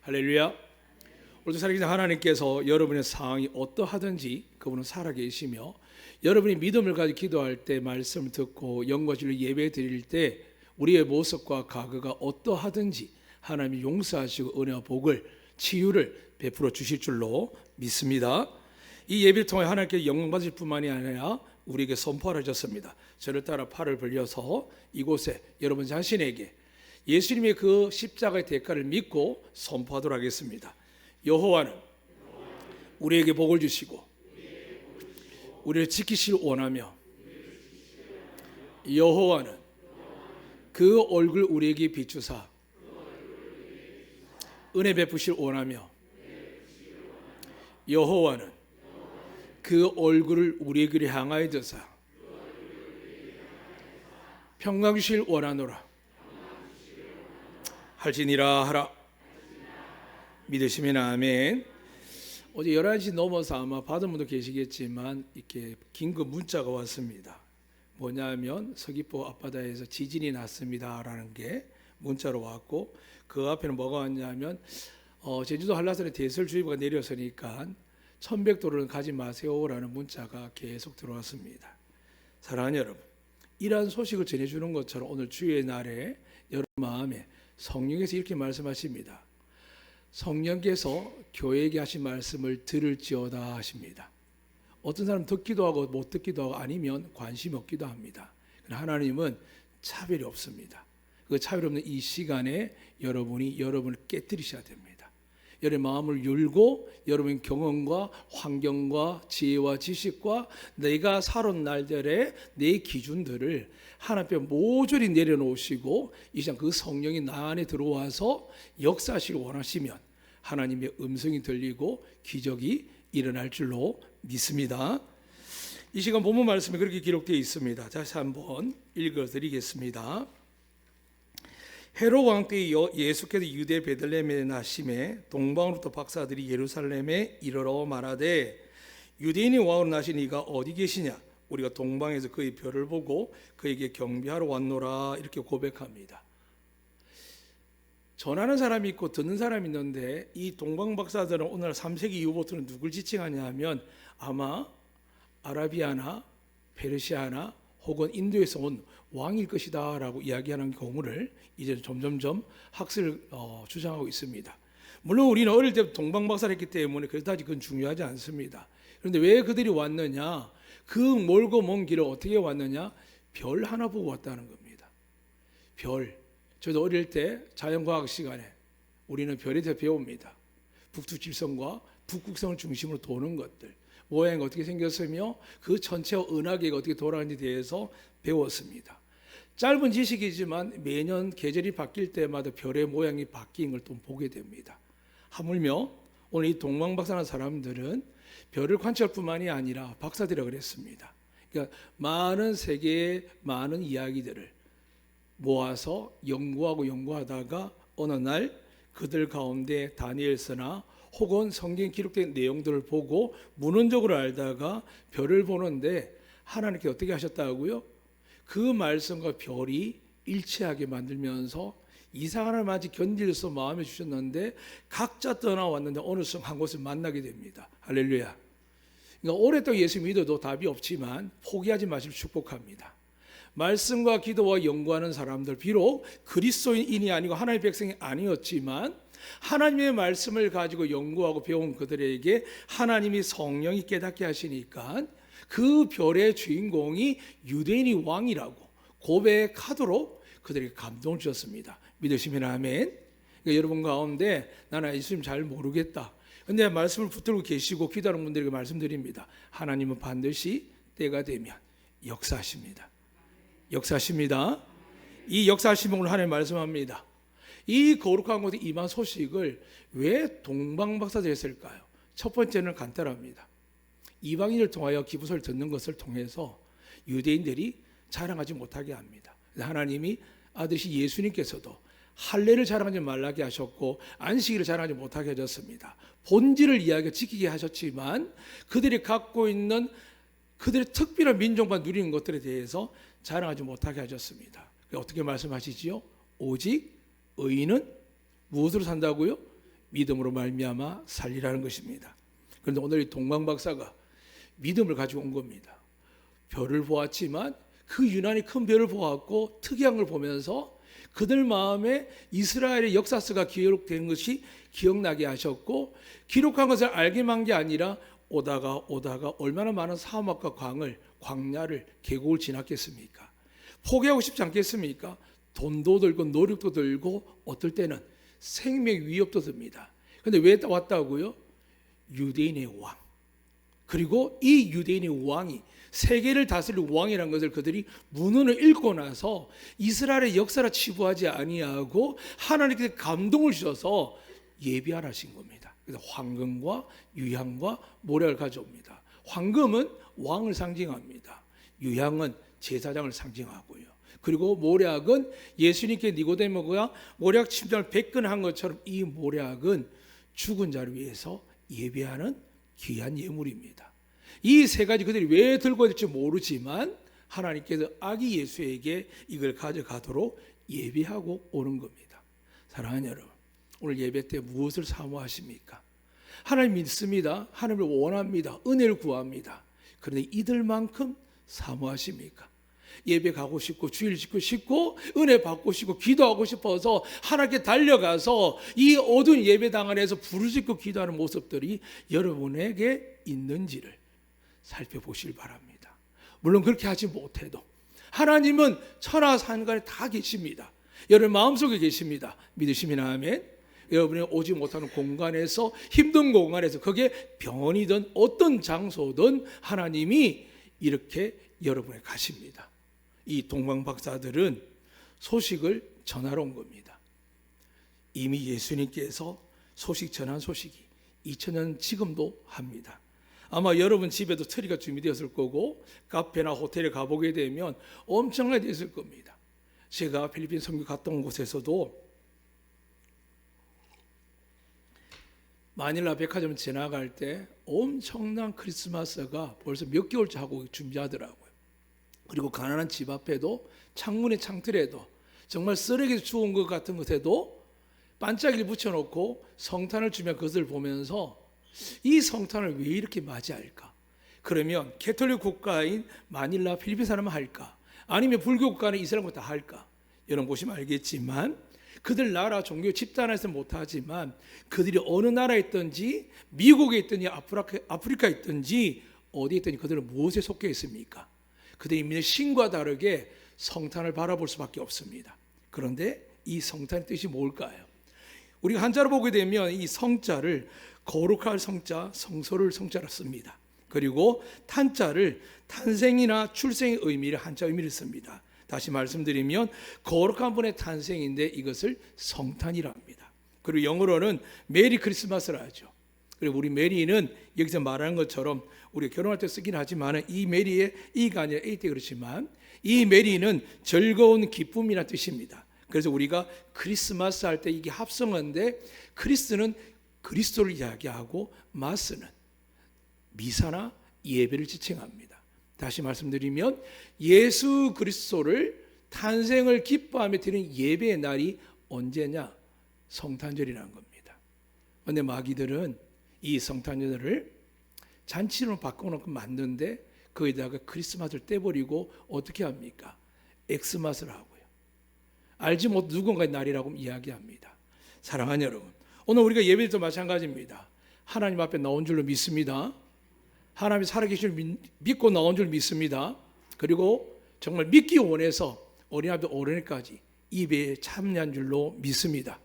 할렐루야. 오늘도 살아계신 하나님께서 여러분의 상황이 어떠하든지 그분은 살아계시며, 여러분이 믿음을 가지고 기도할 때, 말씀을 듣고 영과 진리로 예배 드릴 때 우리의 모습과 과거가 어떠하든지 하나님이 용서하시고 은혜와 복을, 치유를 베풀어 주실 줄로 믿습니다. 이 예배를 통해 하나님께 영광 받으실 뿐만이 아니라 우리에게 선포를 하셨습니다. 저를 따라 팔을 벌려서 이곳에 여러분 자신에게 예수님의 그 십자가의 대가를 믿고 선포하도록 하겠습니다. 여호와는 우리에게 복을 주시고 우리를 지키실 원하며, 여호와는 그 얼굴 우리에게 비추사 은혜 베푸실 원하며, 여호와는 그 얼굴을 우리에게 향하여 드사 평강 주실 원하노라 할지니라 하라. 믿으시면 아멘. 어제 11시 넘어서 아마 받은 분도 계시겠지만 이렇게 긴급 문자가 왔습니다. 뭐냐면 서귀포 앞바다에서 지진이 났습니다 라는 게 문자로 왔고, 그 앞에는 뭐가 왔냐면 제주도 한라산에 대설주의보가 내렸으니까 1100도로는 가지 마세요 라는 문자가 계속 들어왔습니다. 사랑하는 여러분, 이러한 소식을 전해주는 것처럼 오늘 주의 날에 여러분 마음에 성령께서 이렇게 말씀하십니다. 성령께서 교회에게 하신 말씀을 들을지어다 하십니다. 어떤 사람은 듣기도 하고 못 듣기도 하고 아니면 관심 없기도 합니다. 그러나 하나님은 차별이 없습니다. 그 차별 없는 이 시간에 여러분을 깨뜨리셔야 됩니다. 여러분의 마음을 열고 여러분의 경험과 환경과 지혜와 지식과 내가 살아온 날들의 내 기준들을 하나님 앞에 모조리 내려놓으시고 이 시간 그 성령이 나 안에 들어와서 역사하시길 원하시면 하나님의 음성이 들리고 기적이 일어날 줄로 믿습니다. 이 시간 본문 말씀에 그렇게 기록되어 있습니다. 다시 한번 읽어드리겠습니다. 헤롯 왕 때 예수께서 유대 베들레헴에 나심에 동방으로부터 박사들이 예루살렘에 이르러 말하되 유대인이 왕으로 나신 이가 어디 계시냐? 우리가 동방에서 그의 별을 보고 그에게 경배하러 왔노라. 이렇게 고백합니다. 전하는 사람이 있고 듣는 사람이 있는데 이 동방 박사들은 오늘 3세기 이후부터는 누굴 지칭하냐 하면 아마 아라비아나 페르시아나 혹은 인도에서 온 왕일 것이다 라고 이야기하는 경우를 이제 점점점 학설을 주장하고 있습니다. 물론 우리는 어릴 때부터 동방박사를 했기 때문에 그다지 그건 중요하지 않습니다. 그런데 왜 그들이 왔느냐? 그 멀고 먼 길을 어떻게 왔느냐? 별 하나 보고 왔다는 겁니다. 별. 저도 어릴 때 자연과학 시간에 우리는 별에 대해 배웁니다. 북두칠성과 북극성을 중심으로 도는 것들, 모양이 어떻게 생겼으며 그 전체와 은하계가 어떻게 돌아가는지에 대해서 배웠습니다. 짧은 지식이지만 매년 계절이 바뀔 때마다 별의 모양이 바뀐 걸 또 보게 됩니다. 하물며 오늘 이 동방박사라는 사람들은 별을 관찰할 뿐만이 아니라 박사들이라고 그랬습니다. 그러니까 많은 세계의 많은 이야기들을 모아서 연구하다가 어느 날 그들 가운데 다니엘서나 혹은 성경에 기록된 내용들을 보고 문헌적으로 알다가 별을 보는데 하나님께 어떻게 하셨다고요? 그 말씀과 별이 일치하게 만들면서 이상한 하나님한테 견딜 수 마음에 주셨는데 각자 떠나왔는데 어느 순간 한 곳을 만나게 됩니다. 할렐루야. 그러니까 오랫동안 예수 믿어도 답이 없지만 포기하지 마시길 축복합니다. 말씀과 기도와 연구하는 사람들, 비록 그리스도인이 아니고 하나님의 백성이 아니었지만 하나님의 말씀을 가지고 연구하고 배운 그들에게 하나님이 성령이 깨닫게 하시니까 그 별의 주인공이 유대인이 왕이라고 고백하도록 그들에게 감동을 주셨습니다. 믿으시면 아멘. 그러니까 여러분 가운데 나는 예수님 잘 모르겠다, 근데 말씀을 붙들고 계시고 기도하는 분들에게 말씀드립니다. 하나님은 반드시 때가 되면 역사하십니다. 역사하십니다. 이 역사하심을 오늘 하나님 말씀합니다. 이 거룩한 곳에 임한 소식을 왜 동방박사들이 했을까요? 첫 번째는 간단합니다. 이방인을 통하여 기부서를 듣는 것을 통해서 유대인들이 자랑하지 못하게 합니다. 하나님이 아드시 예수님께서도 할례를 자랑하지 말라게 하셨고 안식일을 자랑하지 못하게 하셨습니다. 본질을 이야기 지키게 하셨지만 그들이 갖고 있는 그들의 특별한 민족만 누리는 것들에 대해서 자랑하지 못하게 하셨습니다. 어떻게 말씀하시지요? 오직 의인은 무엇으로 산다고요? 믿음으로 말미암아 살리라는 것입니다. 그런데 오늘 이 동방 박사가 믿음을 가지고 온 겁니다. 별을 보았지만 그 유난히 큰 별을 보았고 특이한 걸 보면서 그들 마음에 이스라엘의 역사서가 기록된 것이 기억나게 하셨고, 기록한 것을 알기만 한 게 아니라 오다가 얼마나 많은 사막과 광야를 계곡을 지났겠습니까? 포기하고 싶지 않겠습니까? 돈도 들고 노력도 들고 어떨 때는 생명 위협도 듭니다. 그런데 왜 왔다고요? 유대인의 왕, 그리고 이 유대인의 왕이 세계를 다스릴 왕이라는 것을 그들이 문헌을 읽고 나서 이스라엘의 역사를 치부하지 아니하고 하나님께서 감동을 주셔서 예비하라신 겁니다. 그래서 황금과 유향과 모략을 가져옵니다. 황금은 왕을 상징합니다. 유향은 제사장을 상징하고요. 그리고 모략은 예수님께 니고데모가 모략 침전을 100건 한 것처럼 이 모략은 죽은 자를 위해서 예비하는 귀한 예물입니다. 이 세 가지 그들이 왜 들고 있을지 모르지만 하나님께서 아기 예수에게 이걸 가져가도록 예비하고 오는 겁니다. 사랑하는 여러분, 오늘 예배 때 무엇을 사모하십니까? 하나님 믿습니다. 하나님을 원합니다. 은혜를 구합니다. 그런데 이들만큼 사모하십니까? 예배 가고 싶고 주일 지키고 싶고 은혜 받고 싶고 기도하고 싶어서 하나님께 달려가서 이 어두운 예배당 안에서 부르짖고 기도하는 모습들이 여러분에게 있는지를 살펴보실 바랍니다. 물론 그렇게 하지 못해도 하나님은 천하산간에 다 계십니다. 여러분 마음속에 계십니다. 믿으시면 아멘. 여러분이 오지 못하는 공간에서, 힘든 공간에서, 그게 병원이든 어떤 장소든 하나님이 이렇게 여러분에 가십니다. 이 동방 박사들은 소식을 전하러 온 겁니다. 이미 예수님께서 소식 전한 소식이 2000년 지금도 합니다. 아마 여러분 집에도 트리가 준비되었을 거고 카페나 호텔에 가보게 되면 엄청나게 있을 겁니다. 제가 필리핀 선교 갔다 온 곳에서도 마닐라 백화점 지나갈 때 엄청난 크리스마스가 벌써 몇 개월째 하고 준비하더라고요. 그리고 가난한 집 앞에도 창문의 창틀에도 정말 쓰레기 주운 것 같은 것에도 반짝이를 붙여놓고 성탄을 주면 그것을 보면서 이 성탄을 왜 이렇게 맞이할까? 그러면 캐톨릭 국가인 마닐라 필리핀 사람은 할까? 아니면 불교 국가는 이슬람 다 할까? 여러분 보시면 알겠지만 그들 나라 종교 집단에서 못하지만 그들이 어느 나라에 있든지 미국에 있든지 아프리카에 있든지 어디에 있든지 그들은 무엇에 속해 있습니까? 그들이 믿는 신과 다르게 성탄을 바라볼 수밖에 없습니다. 그런데 이 성탄의 뜻이 뭘까요? 우리가 한자로 보게 되면 이 성자를 거룩할 성자, 성소를 성자로 씁니다. 그리고 탄자를 탄생이나 출생의 의미를 한자 의미를 씁니다. 다시 말씀드리면 거룩한 분의 탄생인데 이것을 성탄이라 합니다. 그리고 영어로는 메리 크리스마스라 하죠. 그리고 우리 메리는 여기서 말하는 것처럼 우리가 결혼할 때 쓰긴 하지만 이 메리의 이가 아니라 A 때 그렇지만 이 메리는 즐거운 기쁨이라는 뜻입니다. 그래서 우리가 크리스마스 할 때 이게 합성어인데 크리스는 그리스도를 이야기하고 마스는 미사나 예배를 지칭합니다. 다시 말씀드리면 예수 그리스도를 탄생을 기뻐하며 드리는 예배의 날이 언제냐? 성탄절이라는 겁니다. 그런데 마귀들은 이 성탄절을 잔치로 바꿔놓고 만드는데 거기다가 크리스마스를 떼버리고 어떻게 합니까? 엑스마스를 하고요. 알지 못 누군가의 날이라고 이야기합니다. 사랑하는 여러분, 오늘 우리가 예배도 마찬가지입니다. 하나님 앞에 나온 줄로 믿습니다. 하나님이 살아계신 줄 믿고 나온 줄 믿습니다. 그리고 정말 믿기 원해서 어린아이부터 어른까지 예배에 참여한 줄로 믿습니다.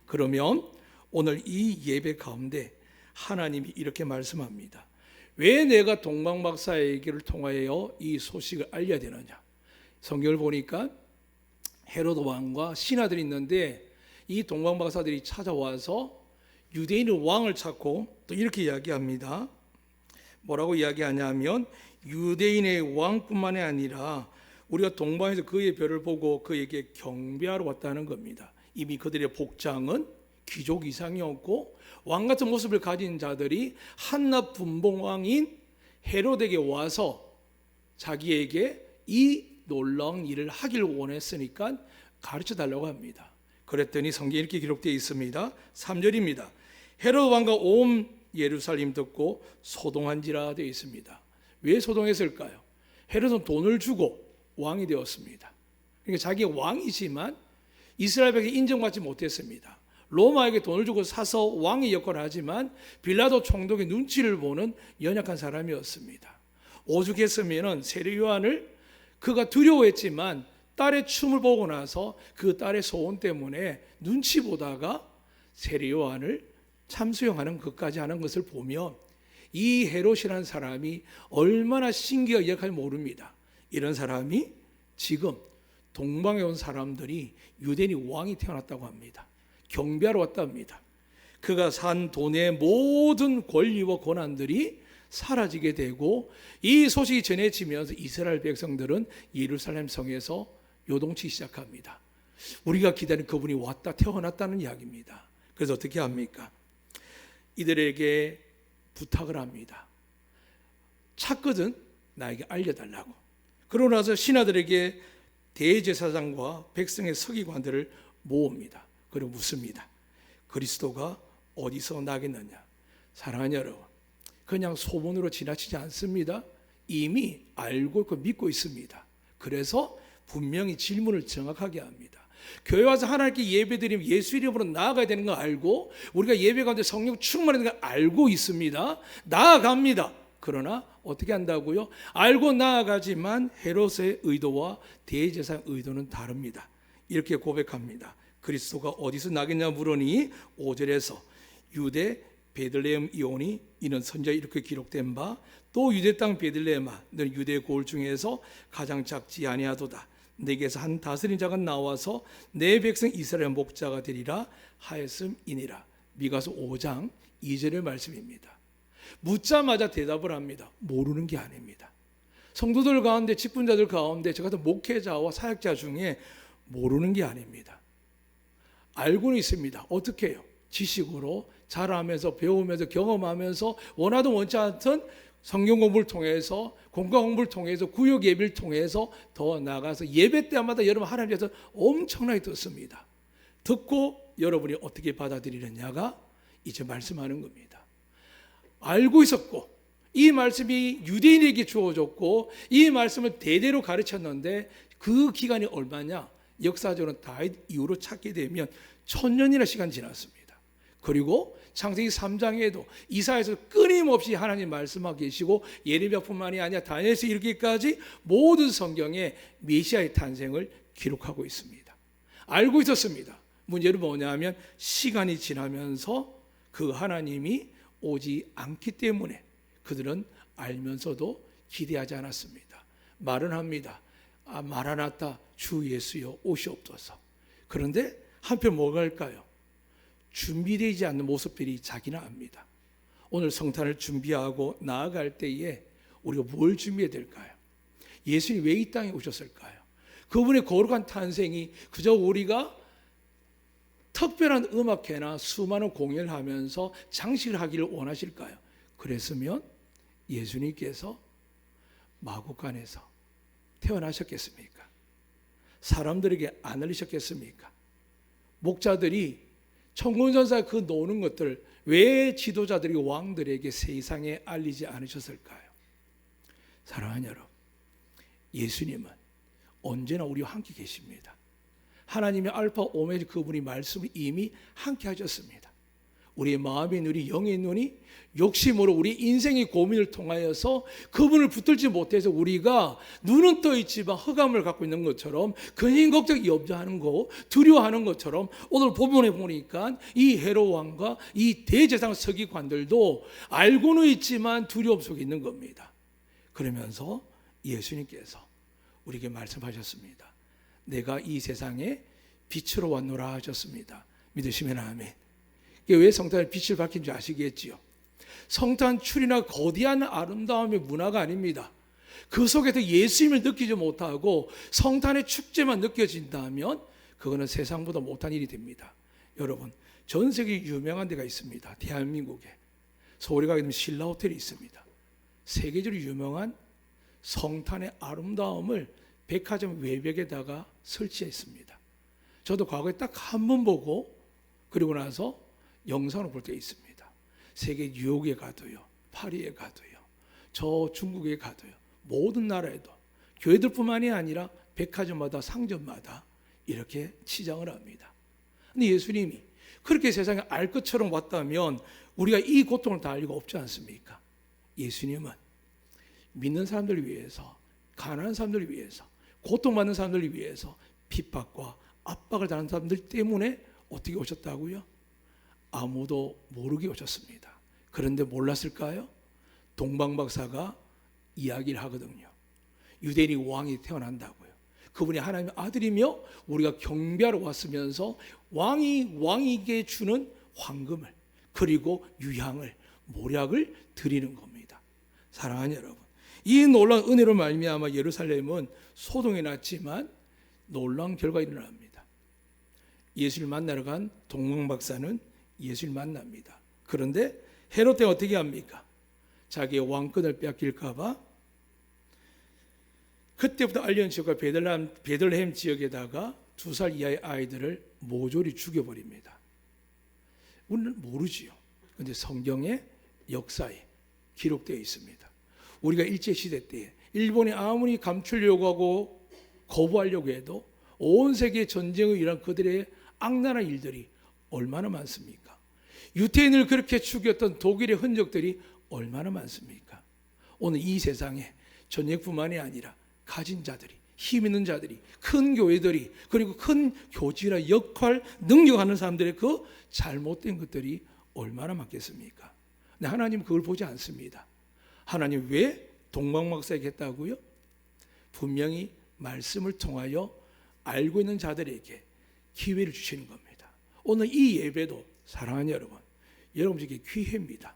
그러면 오늘 이 예배 가운데 하나님이 이렇게 말씀합니다. 왜 내가 동방 박사에게를 통하여 이 소식을 알려야 되느냐? 성경을 보니까 헤로드 왕과 신하들이 있는데 이 동방 박사들이 찾아와서 유대인의 왕을 찾고 또 이렇게 이야기합니다. 뭐라고 이야기하냐면 유대인의 왕뿐만이 아니라 우리가 동방에서 그의 별을 보고 그에게 경배하러 왔다는 겁니다. 이미 그들의 복장은 귀족 이상이었고 왕 같은 모습을 가진 자들이 한낱 분봉왕인 헤로데에게 와서 자기에게 이 놀라운 일을 하길 원했으니까 가르쳐 달라고 합니다. 그랬더니 성경에 이렇게 기록되어 있습니다. 3절입니다. 헤롯 왕과 온 예루살렘 듣고 소동한지라 되어 있습니다. 왜 소동했을까요? 헤롯은 돈을 주고 왕이 되었습니다. 그러니까 자기가 왕이지만 이스라엘에게 인정받지 못했습니다. 로마에게 돈을 주고 사서 왕의 역할을 하지만 빌라도 총독의 눈치를 보는 연약한 사람이었습니다. 오죽했으면 세례 요한을 그가 두려워했지만 딸의 춤을 보고 나서 그 딸의 소원 때문에 눈치 보다가 세례 요한을 참수용하는 것까지 하는 것을 보면 이 헤롯이라는 사람이 얼마나 신기하게 역할을 모릅니다. 이런 사람이 지금 동방에 온 사람들이 유대인이 왕이 태어났다고 합니다. 경배하러 왔다 합니다. 그가 산 돈의 모든 권리와 권한들이 사라지게 되고 이 소식이 전해지면서 이스라엘 백성들은 예루살렘 성에서 요동치기 시작합니다. 우리가 기다린 그분이 왔다 태어났다는 이야기입니다. 그래서 어떻게 합니까? 이들에게 부탁을 합니다. 찾거든 나에게 알려달라고. 그러고 나서 신하들에게 대제사장과 백성의 서기관들을 모읍니다. 그리고 묻습니다. 그리스도가 어디서 나겠느냐? 사랑하는 여러분, 그냥 소문으로 지나치지 않습니다. 이미 알고 있고 믿고 있습니다. 그래서 분명히 질문을 정확하게 합니다. 교회 와서 하나님께 예배드리면 예수 이름으로 나아가야 되는 거 알고 우리가 예배 가운데 성령 충만하는 걸 알고 있습니다. 나아갑니다. 그러나 어떻게 한다고요? 알고 나아가지만 헤롯의 의도와 대제사장의 의도는 다릅니다. 이렇게 고백합니다. 그리스도가 어디서 나겠냐 물으니 5절에서 유대 베들레헴 이오니 이는 선지자에 이렇게 기록된 바 또 유대 땅 베들레헴아 너는 유대 고을 중에서 가장 작지 아니하도다. 내게서 한 다스린 자가 나와서 내 백성 이스라엘 목자가 되리라 하였음이니라. 미가서 5장 2절의 말씀입니다. 묻자마자 대답을 합니다. 모르는 게 아닙니다. 성도들 가운데 직분자들 가운데 저 같은 목회자와 사역자 중에 모르는 게 아닙니다. 알고는 있습니다. 어떻게 해요? 지식으로 자라면서 배우면서 경험하면서 원하든 원치 않든 성경 공부를 통해서 공과 공부를 통해서 구역 예배를 통해서 더 나가서 예배 때마다 여러분 하나님께서 엄청나게 듣습니다. 듣고 여러분이 어떻게 받아들이느냐가 이제 말씀하는 겁니다. 알고 있었고 이 말씀이 유대인에게 주어졌고 이 말씀을 대대로 가르쳤는데 그 기간이 얼마냐? 역사적으로 다윗 이후로 찾게 되면 1000년이나 시간 지났습니다. 그리고 창세기 3장에도 이사야에서 끊임없이 하나님 말씀하고 계시고 예레미야뿐만이 아니라 다니엘에서 이르기까지 모든 성경에 메시아의 탄생을 기록하고 있습니다. 알고 있었습니다. 문제는 뭐냐면 시간이 지나면서 그 하나님이 오지 않기 때문에 그들은 알면서도 기대하지 않았습니다. 말은 합니다. 마라나타 주 예수여 오시옵소서. 그런데 한편 뭐가 할까요? 준비되지 않는 모습들이 자기는 압니다. 오늘 성탄을 준비하고 나아갈 때에 우리가 뭘 준비해야 될까요? 예수님이 왜 이 땅에 오셨을까요? 그분의 거룩한 탄생이 그저 우리가 특별한 음악회나 수많은 공연을 하면서 장식을 하기를 원하실까요? 그랬으면 예수님께서 마구간에서 태어나셨겠습니까? 사람들에게 안 알리셨겠습니까? 목자들이 천군천사 그 노는 것들 왜 지도자들이 왕들에게 세상에 알리지 않으셨을까요? 사랑하는 여러분, 예수님은 언제나 우리와 함께 계십니다. 하나님의 알파 오메가 그분이 말씀을 이미 함께 하셨습니다. 우리의 마음의 눈이 영의 눈이 욕심으로 우리 인생의 고민을 통하여서 그분을 붙들지 못해서 우리가 눈은 떠 있지만 흑암을 갖고 있는 것처럼 근심 걱정 염려하는 거 두려워하는 것처럼 오늘 본문에 보니까 이 헤롯 왕과 이 대제사장 서기관들도 알고는 있지만 두려움 속에 있는 겁니다. 그러면서 예수님께서 우리에게 말씀하셨습니다. 내가 이 세상에 빛으로 왔노라 하셨습니다. 믿으시면 아멘. 이게 왜 성탄에 빛을 밝힌 줄 아시겠지요? 성탄 출이나 거대한 아름다움의 문화가 아닙니다. 그 속에서 예수님을 느끼지 못하고 성탄의 축제만 느껴진다면 그거는 세상보다 못한 일이 됩니다. 여러분, 전 세계 유명한 데가 있습니다. 대한민국에 서울에 가게 되면 신라 호텔이 있습니다. 세계적으로 유명한 성탄의 아름다움을 백화점 외벽에다가 설치했습니다. 저도 과거에 딱 한 번 보고 그리고 나서 영상을 볼 때 있습니다. 세계 뉴욕에 가도요, 파리에 가도요, 저 중국에 가도요, 모든 나라에도 교회들뿐만이 아니라 백화점마다 상점마다 이렇게 치장을 합니다. 근데 예수님이 그렇게 세상에 알 것처럼 왔다면 우리가 이 고통을 다 알 리가 없지 않습니까? 예수님은 믿는 사람들을 위해서, 가난한 사람들을 위해서, 고통받는 사람들을 위해서 핍박과 압박을 당하는 사람들 때문에 어떻게 오셨다고요? 아무도 모르게 오셨습니다. 그런데 몰랐을까요? 동방박사가 이야기를 하거든요. 유대인이 왕이 태어난다고요. 그분이 하나님의 아들이며 우리가 경배하러 왔으면서 왕이 왕에게 주는 황금을, 그리고 유향을, 모략을 드리는 겁니다. 사랑하는 여러분, 이 놀라운 은혜로 말미암아 예루살렘은 소동이 났지만 놀라운 결과가 일어납니다. 예수를 만나러 간 동방박사는 예수를 만납니다. 그런데 헤롯 때는 어떻게 합니까? 자기의 왕권을 뺏길까 봐 그때부터 알리온 지역과 베들레헴 지역에다가 2살 이하의 아이들을 모조리 죽여버립니다. 우리는 모르지요. 그런데 성경의 역사에 기록되어 있습니다. 우리가 일제시대 때 일본이 아무리 감추려고 하고 거부하려고 해도 온 세계 전쟁을 일한 그들의 악랄한 일들이 얼마나 많습니까? 유태인을 그렇게 죽였던 독일의 흔적들이 얼마나 많습니까? 오늘 이 세상에 전쟁뿐만이 아니라 가진 자들이, 힘 있는 자들이, 큰 교회들이, 그리고 큰 교지나 역할, 능력하는 사람들의 그 잘못된 것들이 얼마나 많겠습니까? 근데 하나님은 그걸 보지 않습니다. 하나님 왜 동방박사에게 했다고요? 분명히 말씀을 통하여 알고 있는 자들에게 기회를 주시는 겁니다. 오늘 이 예배도 사랑하는 여러분, 여러분에게 기회입니다.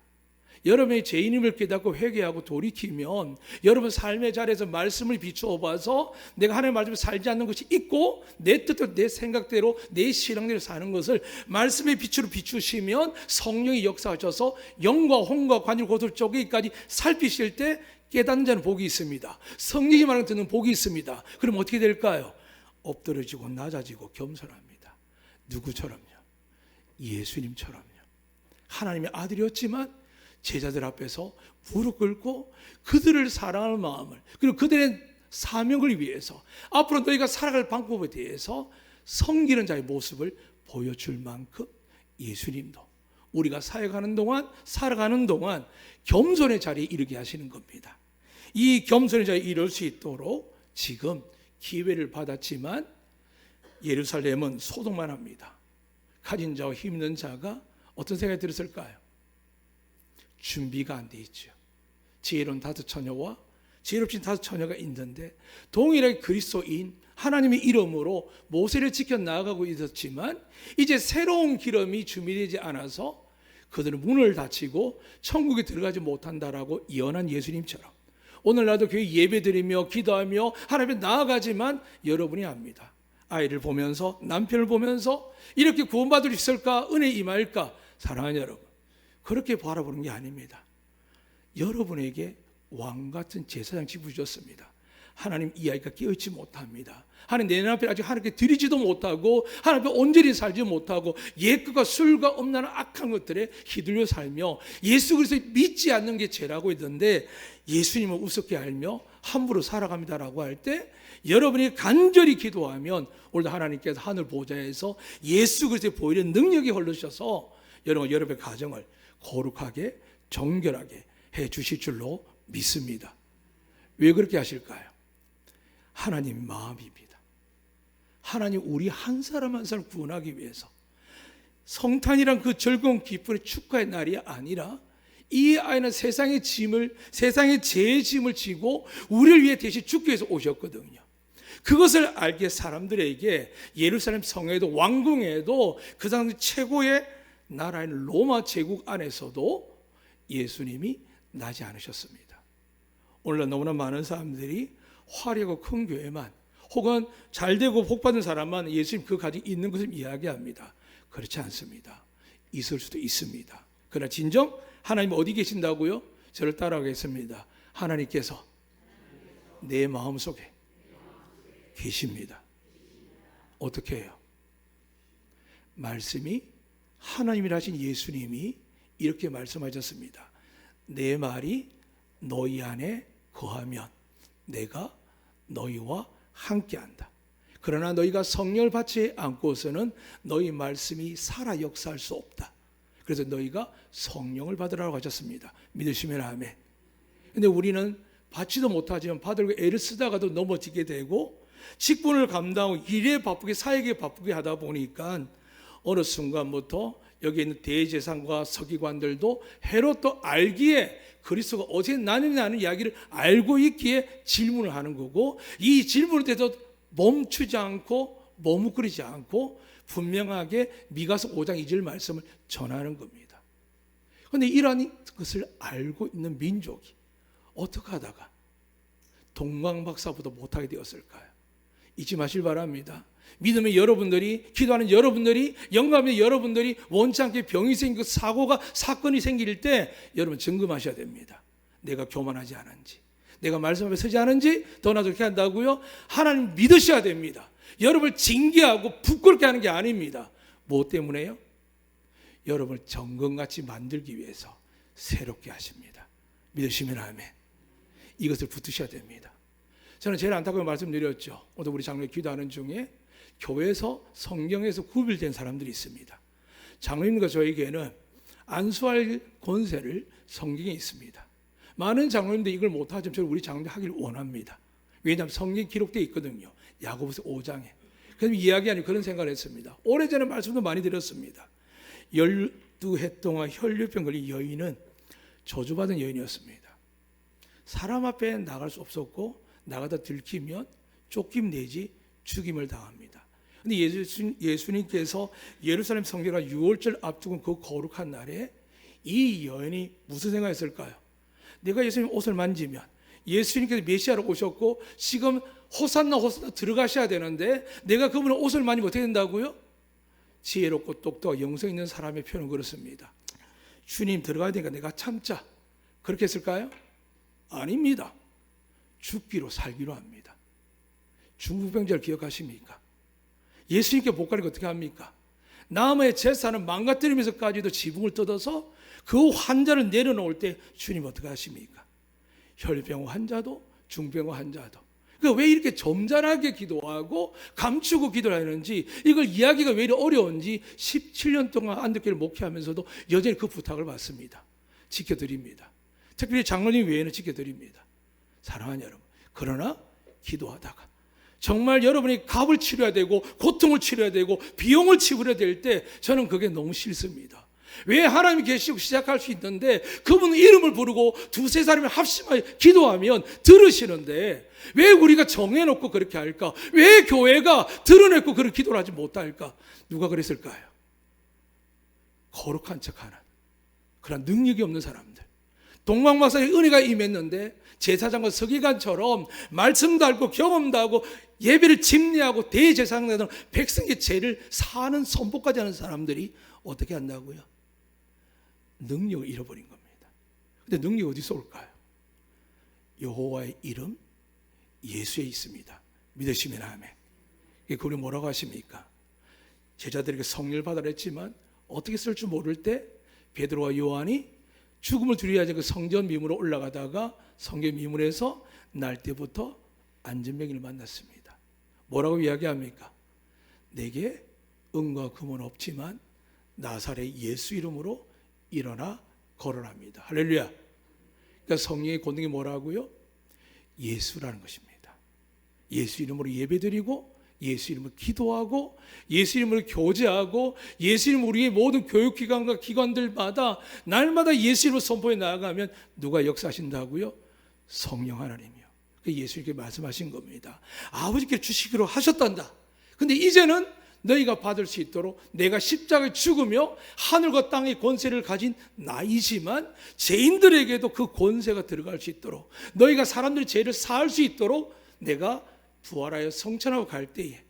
여러분의 죄인임을 깨닫고 회개하고 돌이키면 여러분 삶의 자리에서 말씀을 비추어 봐서 내가 하나님의 말씀을 살지 않는 것이 있고 내 뜻대로 내 생각대로 내 신앙대로 사는 것을 말씀의 빛으로 비추시면 성령이 역사하셔서 영과 혼과 관절 고들 쪼개기까지 살피실 때 깨닫는 자는 복이 있습니다. 성령이 말하는 듣는 복이 있습니다. 그럼 어떻게 될까요? 엎드러지고 낮아지고 겸손합니다. 누구처럼요? 예수님처럼요. 하나님의 아들이었지만 제자들 앞에서 무릎 꿇고 그들을 사랑하는 마음을, 그리고 그들의 사명을 위해서 앞으로 너희가 살아갈 방법에 대해서 섬기는 자의 모습을 보여줄 만큼 예수님도 우리가 살아가는 동안 겸손의 자리에 이르게 하시는 겁니다. 이 겸손의 자리에 이를 수 있도록 지금 기회를 받았지만 예루살렘은 소동만 합니다. 가진 자와 힘 있는 자가 어떤 생각이 들었을까요? 준비가 안 돼 있죠. 지혜로운 5 처녀와 지혜롭진 5 처녀가 있는데 동일하게 그리스도인 하나님의 이름으로 모세를 지켜 나아가고 있었지만 이제 새로운 기름이 준비되지 않아서 그들은 문을 닫히고 천국에 들어가지 못한다라고 예언한 예수님처럼 오늘 나도 교회 예배드리며 기도하며 하나님께 나아가지만 여러분이 압니다. 아이를 보면서, 남편을 보면서 이렇게 구원받을 수 있을까? 은혜 임할까? 사랑하는 여러분, 그렇게 바라보는 게 아닙니다. 여러분에게 왕같은 제사장 지부 주셨습니다. 하나님, 이 아이가 깨어있지 못합니다. 하나님, 내 눈앞에 아직 하나님께 드리지도 못하고 하나님 앞에 온전히 살지 못하고 옛것과 술과 음란한 악한 것들에 휘둘려 살며 예수 그리스도 믿지 않는 게 죄라고 했는데 예수님을 우습게 알며 함부로 살아갑니다라고 할 때 여러분이 간절히 기도하면 오늘도 하나님께서 하늘 보좌에서 예수 그리스도의 보이는 능력이 흘러주셔서 여러분의 가정을 거룩하게 정결하게 해 주실 줄로 믿습니다. 왜 그렇게 하실까요? 하나님의 마음입니다. 하나님 우리 한 사람 한 사람 구원하기 위해서 성탄이란 그 즐거운 기쁨의 축하의 날이 아니라 이 아이는 세상의 죄의 짐을 지고 우리를 위해 대신 죽기 위해서 오셨거든요. 그것을 알게 사람들에게 예루살렘 성에도 왕궁에도 그 당시 최고의 나라인 로마 제국 안에서도 예수님이 나지 않으셨습니다. 오늘날 너무나 많은 사람들이 화려하고 큰 교회만 혹은 잘되고 복받은 사람만 예수님 그 가지고 있는 것을 이야기합니다. 그렇지 않습니다. 있을 수도 있습니다. 그러나 진정 하나님 어디 계신다고요? 저를 따라가겠습니다. 하나님께서 내 마음속에 계십니다. 어떻게 해요? 말씀이 하나님이라 하신 예수님이 이렇게 말씀하셨습니다. 내 말이 너희 안에 거하면 내가 너희와 함께한다. 그러나 너희가 성령을 받지 않고서는 너희 말씀이 살아 역사할 수 없다. 그래서 너희가 성령을 받으라고 하셨습니다. 믿으시면 아멘. 근데 우리는 받지도 못하지만 받으려고 애를 쓰다가도 넘어지게 되고 직분을 감당하고 일에 바쁘게 사역에 바쁘게 하다 보니까 어느 순간부터 여기 있는 대제사장과 서기관들도 헤롯도 알기에 그리스도가 어디에 나느냐는 이야기를 알고 있기에 질문을 하는 거고, 이 질문에 대해서 멈추지 않고 머뭇거리지 않고 분명하게 미가서 5장 2절 말씀을 전하는 겁니다. 그런데 이러한 것을 알고 있는 민족이 어떻게 하다가 동방박사보다 못하게 되었을까요? 잊지 마실 바랍니다. 믿음의 여러분들이, 기도하는 여러분들이, 영감의 여러분들이 원치 않게 병이 생기고 사고가, 사건이 생길 때 여러분 점검하셔야 됩니다. 내가 교만하지 않은지, 내가 말씀 앞에 서지 않은지, 더 나아가 그렇게 한다고요? 하나님 믿으셔야 됩니다. 여러분을 징계하고 부끄럽게 하는 게 아닙니다. 무엇 때문에요? 여러분을 정금같이 만들기 위해서 새롭게 하십니다. 믿으시면 아멘. 이것을 붙으셔야 됩니다. 저는 제일 안타까운 말씀드렸죠. 오늘 우리 장로님 기도하는 중에 교회에서 성경에서 구별된 사람들이 있습니다. 장로님과 저에게는 안수할 권세를 성경에 있습니다. 많은 장로님들이 이걸 못하지만 저는 우리 장로님들 하기를 원합니다. 왜냐하면 성경에 기록되어 있거든요. 야고보서 5장에. 그래서 이야기 아니고 그런 생각을 했습니다. 오래전에 말씀도 많이 드렸습니다. 12해 동안 혈류병 걸린 여인은 저주받은 여인이었습니다. 사람 앞에 나갈 수 없었고 나가다 들키면 쫓김 내지 죽임을 당합니다. 근데 예수님께서 예루살렘 성회가 6월절 앞두고 그 거룩한 날에 이 여인이 무슨 생각했을까요? 내가 예수님 옷을 만지면 예수님께서 메시아로 오셨고 지금 호산나 호산나 들어가셔야 되는데 내가 그분의 옷을 만지면 어떻게 된다고요? 지혜롭고 똑똑하고 영성 있는 사람의 표현은 그렇습니다. 주님 들어가야 되니까 내가 참자. 그렇게 했을까요? 아닙니다. 죽기로 살기로 합니다. 중풍병자를 기억하십니까? 예수님께 못 가리고 어떻게 합니까? 남의 재산을 망가뜨리면서까지도 지붕을 뜯어서 그 환자를 내려놓을 때 주님 어떻게 하십니까? 혈병 환자도 중병 환자도. 그러니까 왜 이렇게 점잖하게 기도하고 감추고 기도를 하는지, 이걸 이야기가 왜 이렇게 어려운지 17년 동안 안덕교를 목회하면서도 여전히 그 부탁을 받습니다. 지켜드립니다. 특별히 장로님 외에는 지켜드립니다. 사랑하는 여러분, 그러나 기도하다가 정말 여러분이 값을 치러야 되고 고통을 치러야 되고 비용을 지불해야 될 때 저는 그게 너무 싫습니다. 왜 하나님이 계시고 시작할 수 있는데 그분 이름을 부르고 두세 사람이 합심하여 기도하면 들으시는데 왜 우리가 정해놓고 그렇게 할까? 왜 교회가 드러내고 그런 기도를 하지 못할까? 누가 그랬을까요? 거룩한 척하는 그런 능력이 없는 사람들. 동방박사의 은혜가 임했는데 제사장과 서기관처럼 말씀도 알고 경험도 하고 예배를 집례하고 대제사장들 백성의 죄를 사는 선포까지 하는 사람들이 어떻게 한다고요? 능력을 잃어버린 겁니다. 근데 능력이 어디서 올까요? 여호와의 이름 예수에 있습니다. 믿으시면 아멘. 그걸 뭐라고 하십니까? 제자들에게 성령을 받으라 했지만 어떻게 쓸 줄 모를 때 베드로와 요한이 죽음을 두려워하지 그 성전 미문으로 올라가다가 성전 미문에서 날 때부터 안전병이를 만났습니다. 뭐라고 이야기합니까? 내게 은과 금은 없지만 나사렛 예수 이름으로 일어나 걸어랍니다. 할렐루야. 그러니까 성령의 권능이 뭐라고요? 예수라는 것입니다. 예수 이름으로 예배드리고 예수 이름으로 기도하고 예수 이름으로 교제하고 예수 이름으로 우리의 모든 교육기관과 기관들마다 날마다 예수 이름으로 선포해 나아가면 누가 역사하신다고요? 성령 하나님이요. 예수님께 말씀하신 겁니다. 아버지께 주시기로 하셨단다. 근데 이제는 너희가 받을 수 있도록 내가 십자가에 죽으며 하늘과 땅의 권세를 가진 나이지만 죄인들에게도 그 권세가 들어갈 수 있도록 너희가 사람들의 죄를 사할 수 있도록 내가 부활하여 성천하고 갈 때에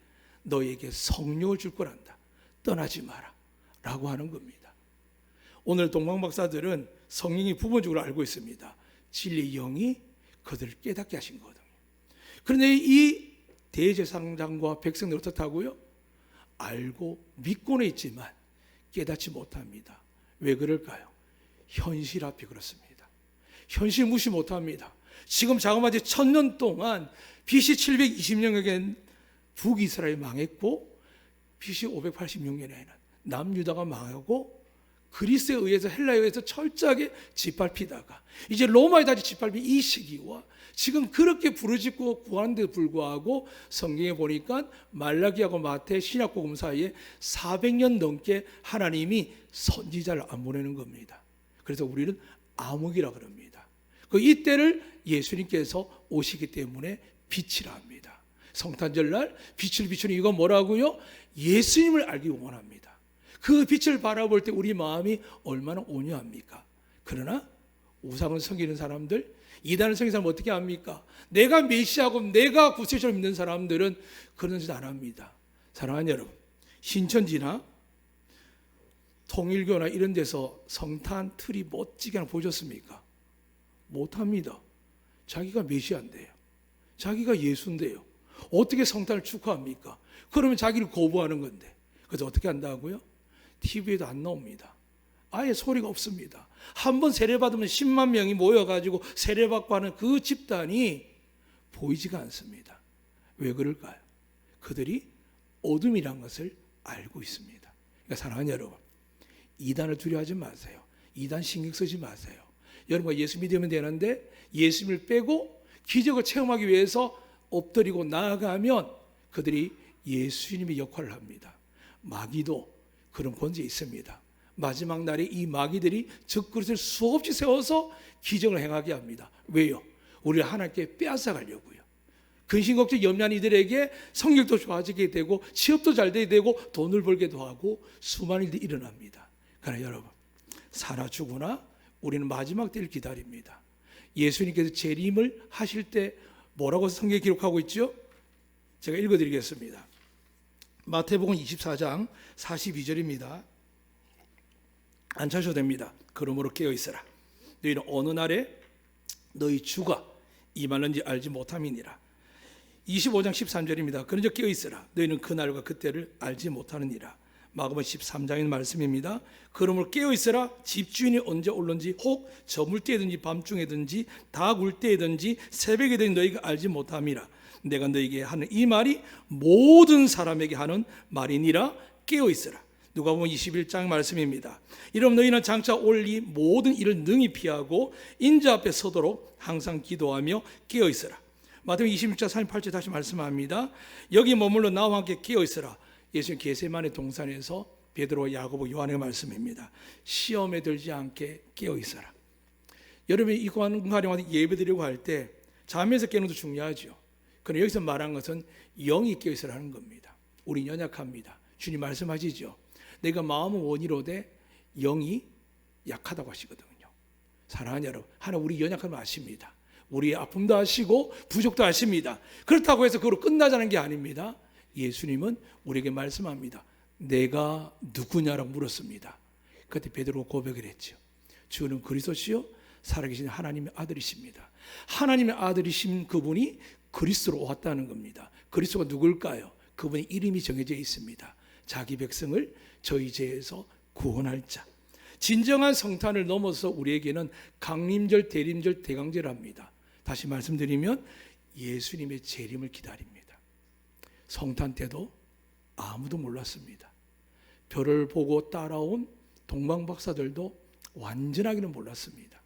너희에게 성령을 줄 거란다. 떠나지 마라 라고 하는 겁니다. 오늘 동방박사들은 성령이 부분적으로 알고 있습니다. 진리의 영이 그들을 깨닫게 하신 거거든요. 그런데 이 대제사장과 백성들 어떻다고요? 알고 믿고는 있지만 깨닫지 못합니다. 왜 그럴까요? 현실 앞에 그렇습니다. 현실 무시 못합니다. 지금 자그마치 1000년 동안 BC 720년경에 북이스라엘이 망했고 BC 586년에는 남유다가 망하고 그리스에 의해서 헬라에 의해서 철저하게 짓밟히다가 이제 로마에 다시 짓밟힌 이 시기와 지금 그렇게 부르짖고 구하는 데 불구하고 성경에 보니까 말라기하고 마태 신약복음 사이에 400년 넘게 하나님이 선지자를 안 보내는 겁니다. 그래서 우리는 암흑이라 그럽니다. 그 이때를 예수님께서 오시기 때문에 빛이라 합니다. 성탄절날 빛을 비추는 이유가 뭐라고요? 예수님을 알기 원합니다. 그 빛을 바라볼 때 우리 마음이 얼마나 온유합니까? 그러나 우상을 섬기는 사람들, 이단을 섬기는 사람은 어떻게 합니까? 내가 메시아고 내가 구세주를 믿는 사람들은 그런 짓 안 합니다. 사랑하는 여러분, 신천지나 통일교나 이런 데서 성탄 트리 멋지게 하나 보셨습니까? 못합니다. 자기가 메시아인데요, 자기가 예수인데요, 어떻게 성탄을 축하합니까? 그러면 자기를 거부하는 건데. 그래서 어떻게 한다고요? TV에도 안 나옵니다. 아예 소리가 없습니다. 한번 세례받으면 10만 명이 모여가지고 세례받고 하는 그 집단이 보이지가 않습니다. 왜 그럴까요? 그들이 어둠이란 것을 알고 있습니다. 그러니까 사랑하는 여러분, 이단을 두려워하지 마세요. 이단 신경 쓰지 마세요. 여러분과 예수 믿으면 되는데 예수님을 빼고 기적을 체험하기 위해서 엎드리고 나아가면 그들이 예수님의 역할을 합니다. 마귀도 그런 권세에 있습니다. 마지막 날에 이 마귀들이 적그릇을 수없이 세워서 기적을 행하게 합니다. 왜요? 우리를 하나님께 빼앗아가려고요. 근심걱정 염려한 이들에게 성격도 좋아지게 되고 취업도 잘 되게 되고 돈을 벌게도 하고 수많은 일들이 일어납니다. 그러나 여러분, 살아 죽으나 우리는 마지막 때를 기다립니다. 예수님께서 재림을 하실 때 뭐라고 성경에 기록하고 있죠? 제가 읽어드리겠습니다. 마태복음 24장 42절입니다. 안 찾으셔도 됩니다. 그러므로 깨어있으라. 너희는 어느 날에 너희 주가 임하는지 알지 못함이니라. 25장 13절입니다. 그런즉 깨어있으라. 너희는 그날과 그때를 알지 못하느니라. 마가복음 13장의 말씀입니다. 그러므로 깨어있으라. 집주인이 언제 올는지 혹 저물 때든지 밤중에든지 다 굴 때든지 새벽에든지 너희가 알지 못함이라. 내가 너희에게 하는 이 말이 모든 사람에게 하는 말이니라. 깨어있으라. 누가복음 21장 말씀입니다. 이러면 너희는 장차 올 이 모든 일을 능히 피하고 인자 앞에 서도록 항상 기도하며 깨어있으라. 마태복음 26장 38절 다시 말씀합니다. 여기 머물러 나와 함께 깨어있으라. 예수님 게세마네 동산에서 베드로와 야고보 요한의 말씀입니다. 시험에 들지 않게 깨어있어라. 여러분이 이 공간에 예배드리고 할 때 잠에서 깨는 것도 중요하죠. 그런데 여기서 말한 것은 영이 깨어있으라는 겁니다. 우리 연약합니다. 주님 말씀하시죠. 내가 마음은 원이로되 영이 약하다고 하시거든요. 사랑하는 여러분, 하나님 우리 연약함을 아십니다. 우리의 아픔도 아시고 부족도 아십니다. 그렇다고 해서 그걸로 끝나자는 게 아닙니다. 예수님은 우리에게 말씀합니다. 내가 누구냐라고 물었습니다. 그때 베드로가 고백을 했죠. 주는 그리스도시요 살아계신 하나님의 아들이십니다. 하나님의 아들이신 그분이 그리스도로 왔다는 겁니다. 그리스도가 누굴까요? 그분의 이름이 정해져 있습니다. 자기 백성을 저희 죄에서 구원할 자. 진정한 성탄을 넘어서 우리에게는 강림절, 대림절, 대강절을 합니다. 다시 말씀드리면 예수님의 재림을 기다립니다. 성탄 때도 아무도 몰랐습니다. 별을 보고 따라온 동방박사들도 완전하게는 몰랐습니다.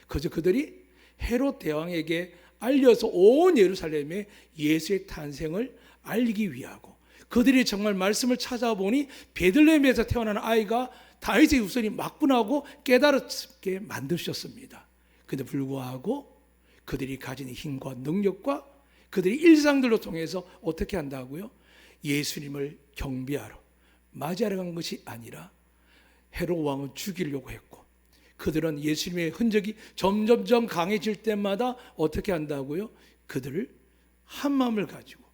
그저 그들이 헤롯 대왕에게 알려서 온 예루살렘에 예수의 탄생을 알리기 위하고 그들이 정말 말씀을 찾아보니 베들레헴에서 태어난 아이가 다윗의 후손이 맞구나고 깨달게 만드셨습니다. 그런데 불구하고 그들이 가진 힘과 능력과 그들이 일상들로 통해서 어떻게 한다고요? 예수님을 경배하러 맞이하러 간 것이 아니라 헤롯 왕은 죽이려고 했고 그들은 예수님의 흔적이 점점점 강해질 때마다 어떻게 한다고요? 그들을 한 마음을 가지고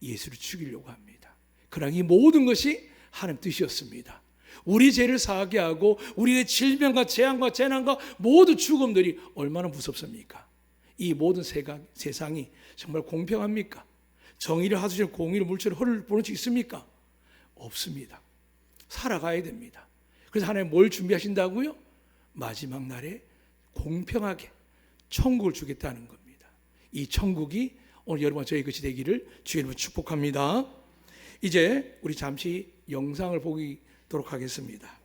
예수를 죽이려고 합니다. 그러나 이 모든 것이 하나님 뜻이었습니다. 우리 죄를 사하게 하고 우리의 질병과 재앙과 재난과 모든 죽음들이 얼마나 무섭습니까? 이 모든 세상이 정말 공평합니까? 정의를 하시는 공의를 물처럼 허를 보는 수 있습니까? 없습니다. 살아가야 됩니다. 그래서 하나님 뭘 준비하신다고요? 마지막 날에 공평하게 천국을 주겠다는 겁니다. 이 천국이 오늘 여러분 저희 것이 되기를 주의 이름으로 축복합니다. 이제 우리 잠시 영상을 보도록 하겠습니다.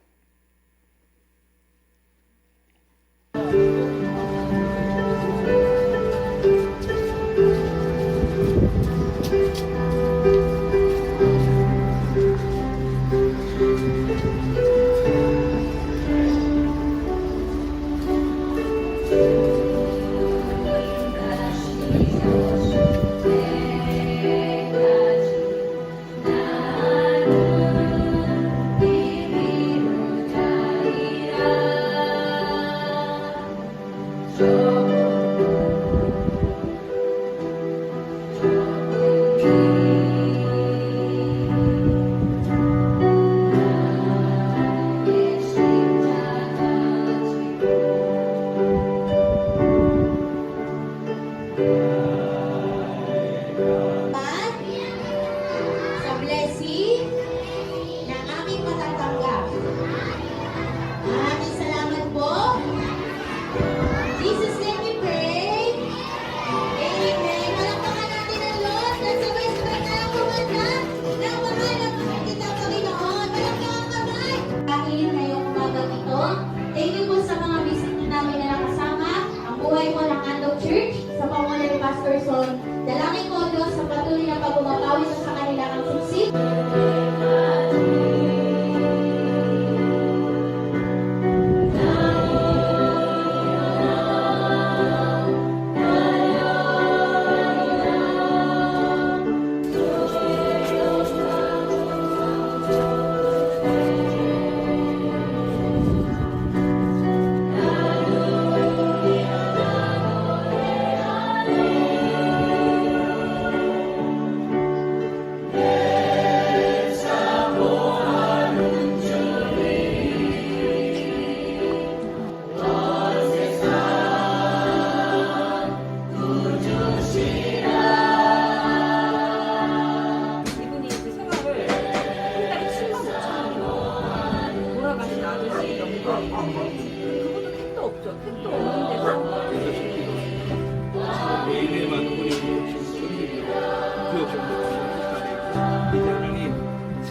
Dalangin ko Diyos sa patuloy na pagbumabawi sa kanilang suksik.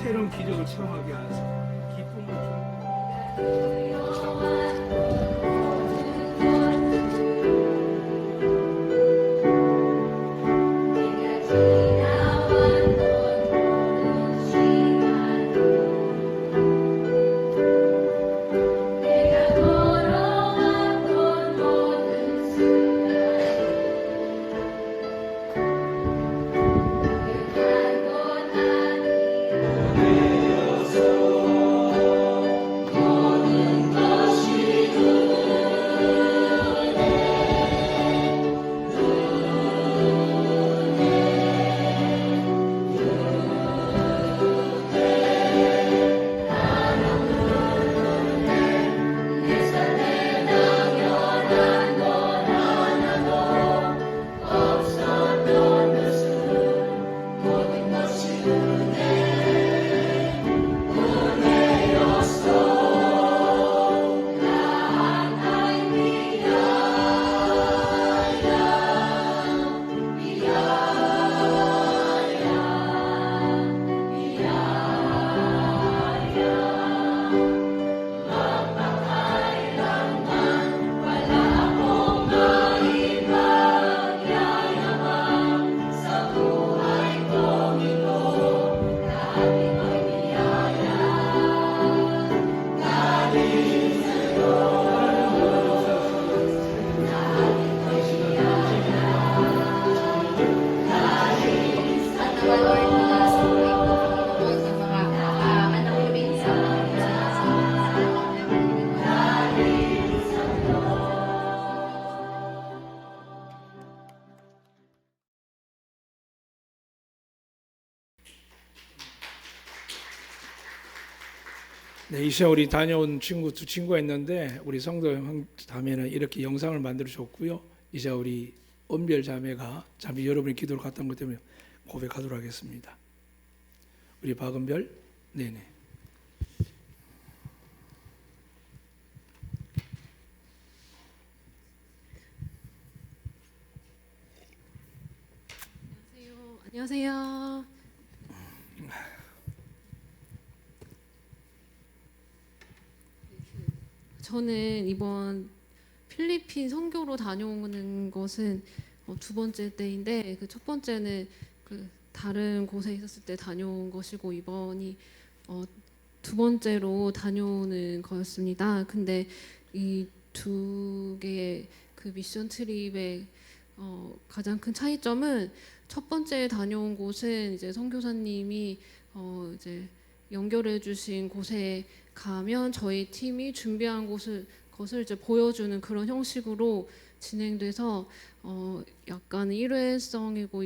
새로운 기적을 체험하게 하셔서 기쁨을 네, 이 시간 우리 다녀온 두 친구가 있는데 우리 성도 형 자매는 이렇게 영상을 만들어 줬고요. 이제 우리 은별 자매가 잠시 여러분이 기도를 갔던 것 때문에 고백하도록 하겠습니다. 우리 박은별, 네네. 안녕하세요. 저는 이번 필리핀 선교로 다녀오는 것은 두 번째 때인데 그 첫 번째는 그 다른 곳에 있었을 때 다녀온 것이고 이번이 두 번째로 다녀오는 거였습니다. 근데 이 두 개의 그 미션 트립의 가장 큰 차이점은 첫 번째 다녀온 곳은 이제 선교사님이 이제 연결해 주신 곳에 가면 저희 팀이 준비한 것을 이제 보여주는 그런 형식으로 진행돼서 약간 일회성이고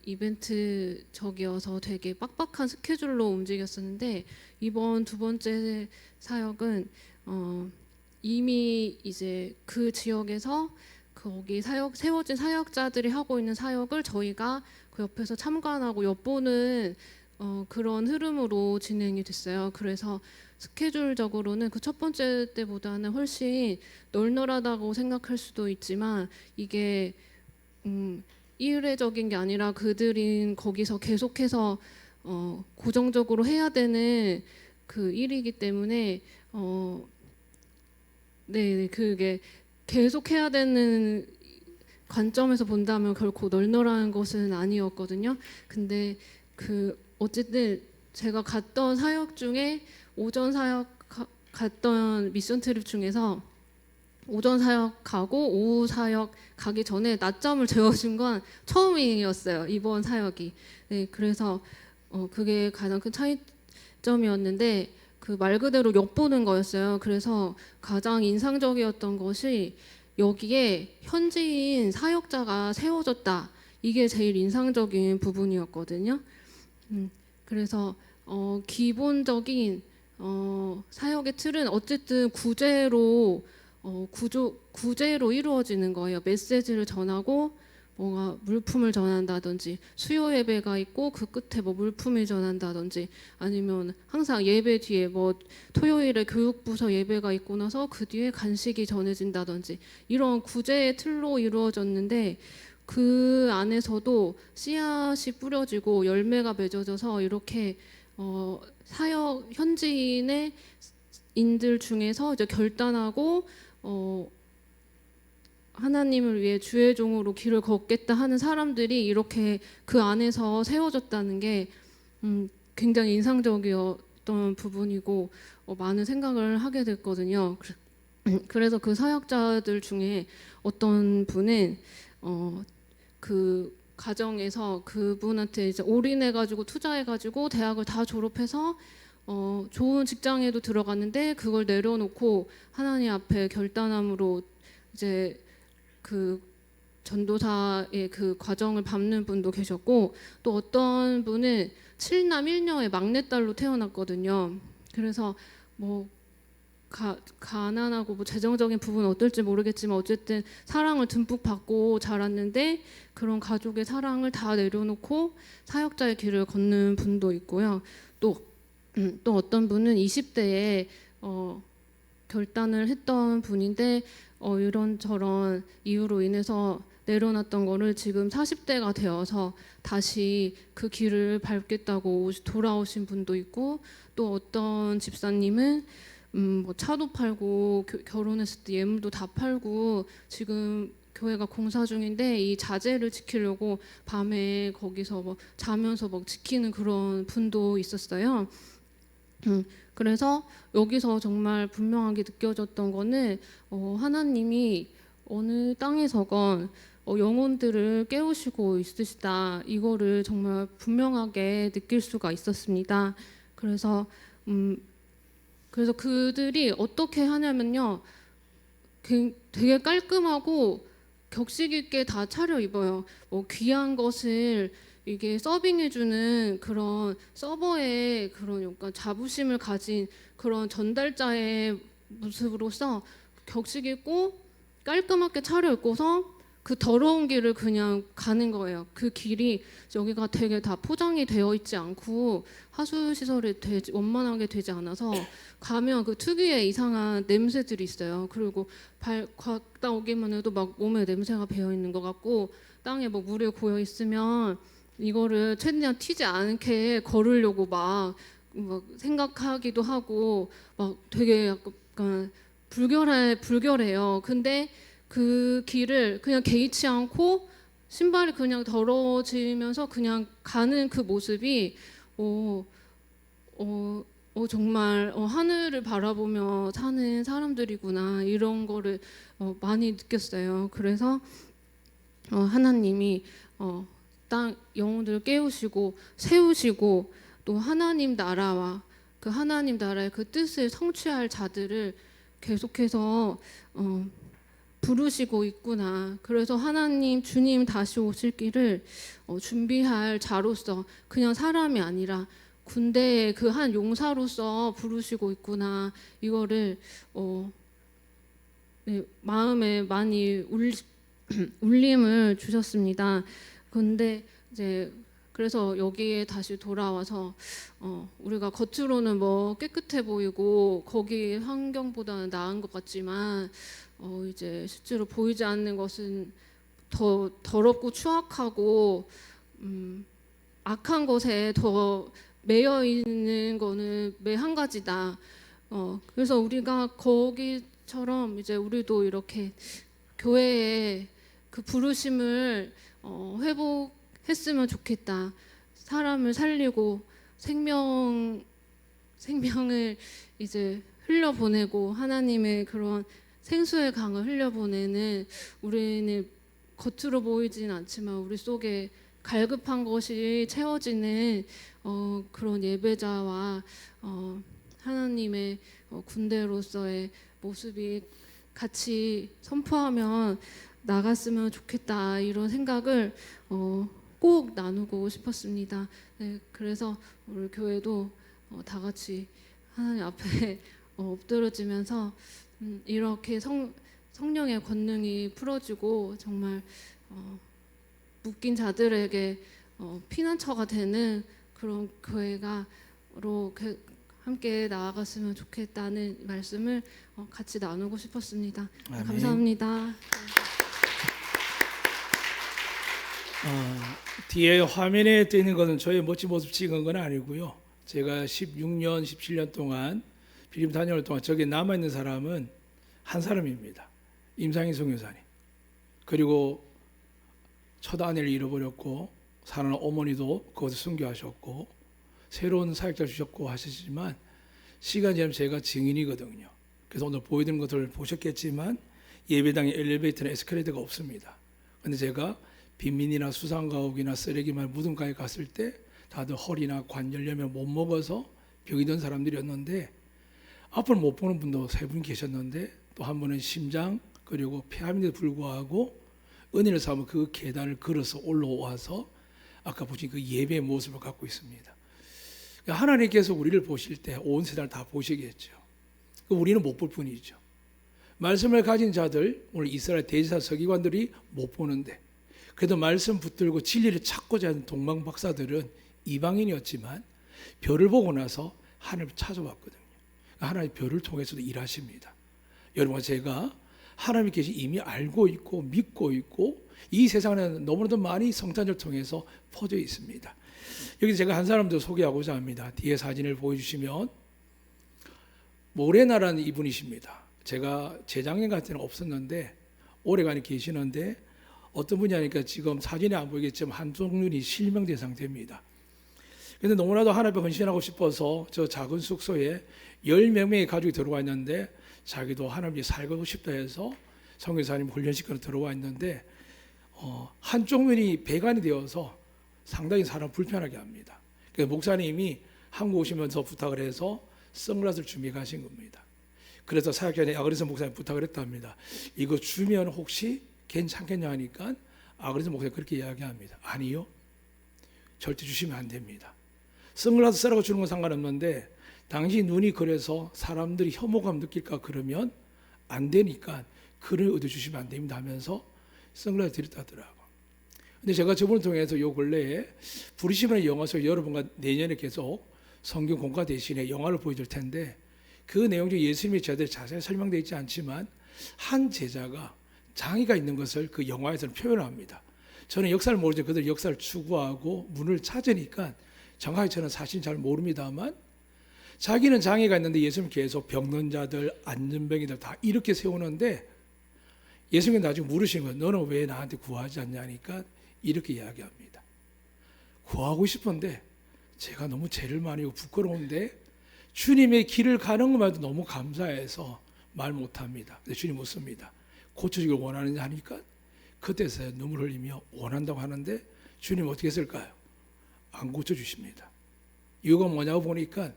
이벤트적이어서 되게 빡빡한 스케줄로 움직였었는데 이번 두 번째 사역은 이미 이제 그 지역에서 거기 세워진 사역자들이 하고 있는 사역을 저희가 그 옆에서 참관하고 엿보는 그런 흐름으로 진행이 됐어요. 그래서 스케줄적으로는 그 첫 번째 때보다는 훨씬 널널하다고 생각할 수도 있지만 이게 일회적인 게 아니라 그들이 거기서 계속해서 고정적으로 해야 되는 그 일이기 때문에 네, 그게 계속 해야 되는 관점에서 본다면 결코 널널한 것은 아니었거든요. 근데 그 어쨌든 제가 갔던 사역 중에 오전 사역 갔던 미션 트립 중에서 오전 사역 가고 오후 사역 가기 전에 낮잠을 재워준 건 처음이었어요. 이번 사역이. 네, 그래서 그게 가장 큰 차이점이었는데 그 말 그대로 엿보는 거였어요. 그래서 가장 인상적이었던 것이 여기에 현지인 사역자가 세워졌다. 이게 제일 인상적인 부분이었거든요. 그래서 기본적인 사역의 틀은 어쨌든 구제로 이루어지는 거예요. 메시지를 전하고 뭔가 물품을 전한다든지 수요 예배가 있고 그 끝에 뭐 물품을 전한다든지 아니면 항상 예배 뒤에 뭐 토요일에 교육부서 예배가 있고 나서 그 뒤에 간식이 전해진다든지 이런 구제의 틀로 이루어졌는데 그 안에서도 씨앗이 뿌려지고 열매가 맺어져서 이렇게 사역 현지인의 인들 중에서 이제 결단하고 하나님을 위해 주의 종으로 길을 걷겠다 하는 사람들이 이렇게 그 안에서 세워졌다는 게 굉장히 인상적이었던 부분이고 많은 생각을 하게 됐거든요. 그래서 그 사역자들 중에 어떤 분은 그 가정에서 그분한테 이제 올인해가지고 투자해가지고 대학을 다 졸업해서 좋은 직장에도 들어갔는데 그걸 내려놓고 하나님 앞에 결단함으로 이제 그 전도사의 그 과정을 밟는 분도 계셨고 또 어떤 분은 7남 1녀의 막내딸로 태어났거든요. 그래서 뭐 가난하고 뭐 재정적인 부분은 어떨지 모르겠지만 어쨌든 사랑을 듬뿍 받고 자랐는데 그런 가족의 사랑을 다 내려놓고 사역자의 길을 걷는 분도 있고요. 또 어떤 분은 20대에 결단을 했던 분인데 이런저런 이유로 인해서 내려놨던 거를 지금 40대가 되어서 다시 그 길을 밟겠다고 돌아오신 분도 있고 또 어떤 집사님은 뭐 차도 팔고 결혼했을 때 예물도 다 팔고 지금 교회가 공사 중인데 이 자재를 지키려고 밤에 거기서 뭐 자면서 막 지키는 그런 분도 있었어요. 그래서 여기서 정말 분명하게 느껴졌던 거는 하나님이 어느 땅에서건 영혼들을 깨우시고 있으시다. 이거를 정말 분명하게 느낄 수가 있었습니다. 그래서 그들이 어떻게 하냐면요. 되게 깔끔하고 격식 있게 다 차려입어요. 뭐 귀한 것을 이게 서빙해주는 그런 서버의 그런 약간 자부심을 가진 그런 전달자의 모습으로서 격식 있고 깔끔하게 차려입고서 그 더러운 길을 그냥 가는 거예요. 그 길이 여기가 되게 다 포장이 되어 있지 않고 하수시설이 원만하게 되지 않아서 가면 그 특유의 이상한 냄새들이 있어요. 그리고 걷다 오기만 해도 막 몸에 냄새가 배어 있는 것 같고 땅에 뭐 물이 고여 있으면 이거를 최대한 튀지 않게 걸으려고 막 생각하기도 하고 막 되게 약간 불결해요. 근데 그 길을 그냥 개의치 않고 신발이 그냥 더러워지면서 그냥 가는 그 모습이 정말 하늘을 바라보며 사는 사람들이구나 이런 거를 많이 느꼈어요. 그래서 하나님이 땅 영혼들을 깨우시고 세우시고 또 하나님 나라와 그 하나님 나라의 그 뜻을 성취할 자들을 계속해서 부르시고 있구나. 그래서 하나님 주님 다시 오실 길을 준비할 자로서 그냥 사람이 아니라 군대의 그 한 용사로서 부르시고 있구나. 이거를 네, 마음에 많이 울림을 주셨습니다. 근데 이제 그래서 여기에 다시 돌아와서 우리가 겉으로는 뭐 깨끗해 보이고 거기 환경보다는 나은 것 같지만 이제 실제로 보이지 않는 것은 더 더럽고 추악하고 악한 것에 더 매여 있는 거는 매 한 가지다. 그래서 우리가 거기처럼 이제 우리도 이렇게 교회에 그 부르심을 회복했으면 좋겠다. 사람을 살리고 생명을 이제 흘려보내고 하나님의 그런 생수의 강을 흘려보내는 우리는 겉으로 보이진 않지만 우리 속에 갈급한 것이 채워지는 그런 예배자와 하나님의 군대로서의 모습이 같이 선포하면 나갔으면 좋겠다 이런 생각을 꼭 나누고 싶었습니다. 네, 그래서 우리 교회도 다 같이 하나님 앞에 엎드려지면서 이렇게 성령의 권능이 풀어지고 정말 묶인 자들에게 피난처가 되는 그런 교회가로 함께 나아갔으면 좋겠다는 말씀을 같이 나누고 싶었습니다. 네, 감사합니다. 뒤에 화면에 뜨는 것은 저의 멋진 모습 찍은 건 아니고요. 제가 16년, 17년 동안 필리핀 다녀올 동안 저기 남아있는 사람은 한 사람입니다. 임상희 선교사님. 그리고 첫 아내를 잃어버렸고 사랑하는 어머니도 거기서 순교하셨고 새로운 사역자 주셨고 하시지만 시간이 지나면 제가 증인이거든요. 그래서 오늘 보여드린 것들을 보셨겠지만 예배당에 엘리베이터나 에스컬레이터가 없습니다. 그런데 제가 빈민이나 수상가옥이나 쓰레기만 무덤가에 갔을 때 다들 허리나 관절염에 못 먹어서 병이 든 사람들이었는데 앞을 못 보는 분도 세 분 계셨는데 또 한 분은 심장 그리고 폐암에도 불구하고 은혜를 삼아 그 계단을 걸어서 올라와서 아까 보신 그 예배의 모습을 갖고 있습니다. 하나님께서 우리를 보실 때 온 세상을 다 보시겠죠. 우리는 못 볼 뿐이죠. 말씀을 가진 자들, 오늘 이스라엘 대제사 서기관들이 못 보는데 그래도 말씀 붙들고 진리를 찾고자 하는 동방박사들은 이방인이었지만 별을 보고 나서 하나님을 찾아왔거든요. 하나님 별을 통해서도 일하십니다. 여러분과 제가 하나님께서 이미 알고 있고 믿고 있고 이 세상에는 너무나도 많이 성탄절 통해서 퍼져 있습니다. 여기서 제가 한 사람 더 소개하고자 합니다. 뒤에 사진을 보여주시면 모레나라는 이분이십니다. 제가 재작년 같은 때는 없었는데 오래간에 계시는데 어떤 분이 하니까 지금 사진에 안 보이겠지만 한종윤이 실명된 상태입니다. 그런데 너무나도 하나님께 헌신하고 싶어서 저 작은 숙소에 10명의 가족이 들어와 있는데 자기도 하나님께 살고 싶다 해서 선교사님 훈련시켜서 들어와 있는데 한쪽면이 배관이 되어서 상당히 사람 불편하게 합니다. 그래서 목사님이 한국 오시면서 부탁을 해서 선글라스를 준비해 가신 겁니다. 그래서 사역자님 아그리스 목사님 부탁을 했답니다. 이거 주면 혹시 괜찮겠냐 하니까 아그리스 목사님 그렇게 이야기합니다. 아니요, 절대 주시면 안 됩니다. 선글라스 쓰라고 주는 건 상관없는데 당신 눈이 그래서 사람들이 혐오감 느낄까 그러면 안 되니까 글을 얻어주시면 안 됩니다 하면서 선글라스 드렸다더라고. 근데 제가 저분을 통해서 요 근래에 부르심의 영화 속 여러분과 내년에 계속 성경 공과 대신에 영화를 보여줄 텐데 그 내용 중 예수님의 제자들이 자세히 설명되어 있지 않지만 한 제자가 장애가 있는 것을 그 영화에서는 표현합니다. 저는 역사를 모르죠. 그들 역사를 추구하고 문을 찾으니까 정확히 저는 사실 잘 모릅니다만 자기는 장애가 있는데 예수님 계속 병든 자들, 안전병이들 다 이렇게 세우는데 예수님이 나중에 물으시는 거예요. 너는 왜 나한테 구하지 않냐니까 이렇게 이야기합니다. 구하고 싶은데 제가 너무 죄를 많이 하고 부끄러운데 주님의 길을 가는 것만 해도 너무 감사해서 말 못합니다. 근데 주님 묻습니다. 고쳐주길 원하느냐 하니까 그때서야 눈물 흘리며 원한다고 하는데 주님 어떻게 했을까요? 안 고쳐주십니다. 이유가 뭐냐고 보니까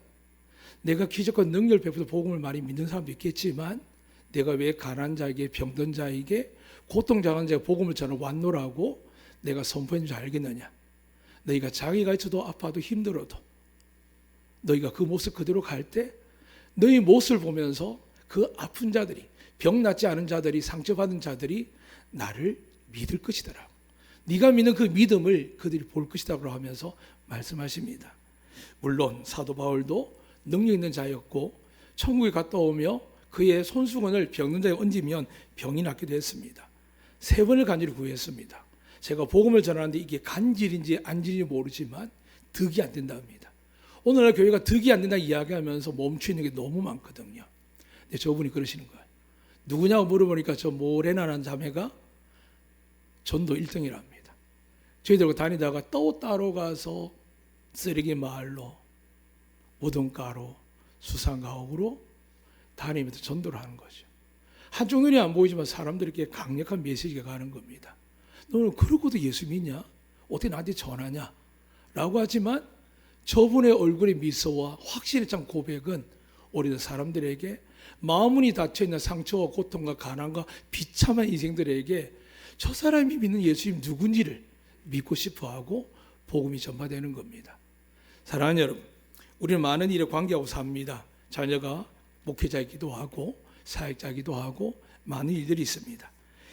내가 기적과 능력을 베풀어 복음을 많이 믿는 사람도 있겠지만 내가 왜 가난한 자에게 병든 자에게 고통당하는 자에게 복음을 전하 완노라고 내가 선포했는 줄 알겠느냐. 너희가 장애가 있어도 아파도 힘들어도 너희가 그 모습 그대로 갈 때 너희 모습을 보면서 그 아픈 자들이 병 낫지 않은 자들이 상처받은 자들이 나를 믿을 것이더라. 네가 믿는 그 믿음을 그들이 볼 것이라고 하면서 말씀하십니다. 물론 사도 바울도 능력 있는 자였고 천국에 갔다 오며 그의 손수건을 병든 자에 얹으면 병이 낫기도 했습니다. 3번을 간절히 구했습니다. 제가 복음을 전하는데 이게 간질인지 안질인지 모르지만 득이 안 된다 합니다. 오늘날 교회가 득이 안 된다 이야기하면서 멈추는 게 너무 많거든요. 근데 저분이 그러시는 거예요. 누구냐고 물어보니까 저 모레나라는 자매가 전도 1등이랍니다. 저희들과 다니다가 또 따로 가서 쓰레기 마을로 우등가로 수상가옥으로 다니면서 전도를 하는 거죠. 한쪽 눈이 안 보이지만 사람들에게 강력한 메시지가 가는 겁니다. 너는 그러고도 예수 믿냐? 어떻게 나한테 전하냐? 라고 하지만 저분의 얼굴의 미소와 확실히 찬 고백은 우리들 사람들에게 마음문이 닫혀있는 상처와 고통과 가난과 비참한 인생들에게 저 사람이 믿는 예수님 누군지를 믿고 싶어하고 복음이 전파되는 겁니다. 사랑하는 여러분, 우리는 많은 일에 관계하고 삽니다. 자녀가 목회자이기도 하고 사역자이기도 하고 많은 일들이 있습니다.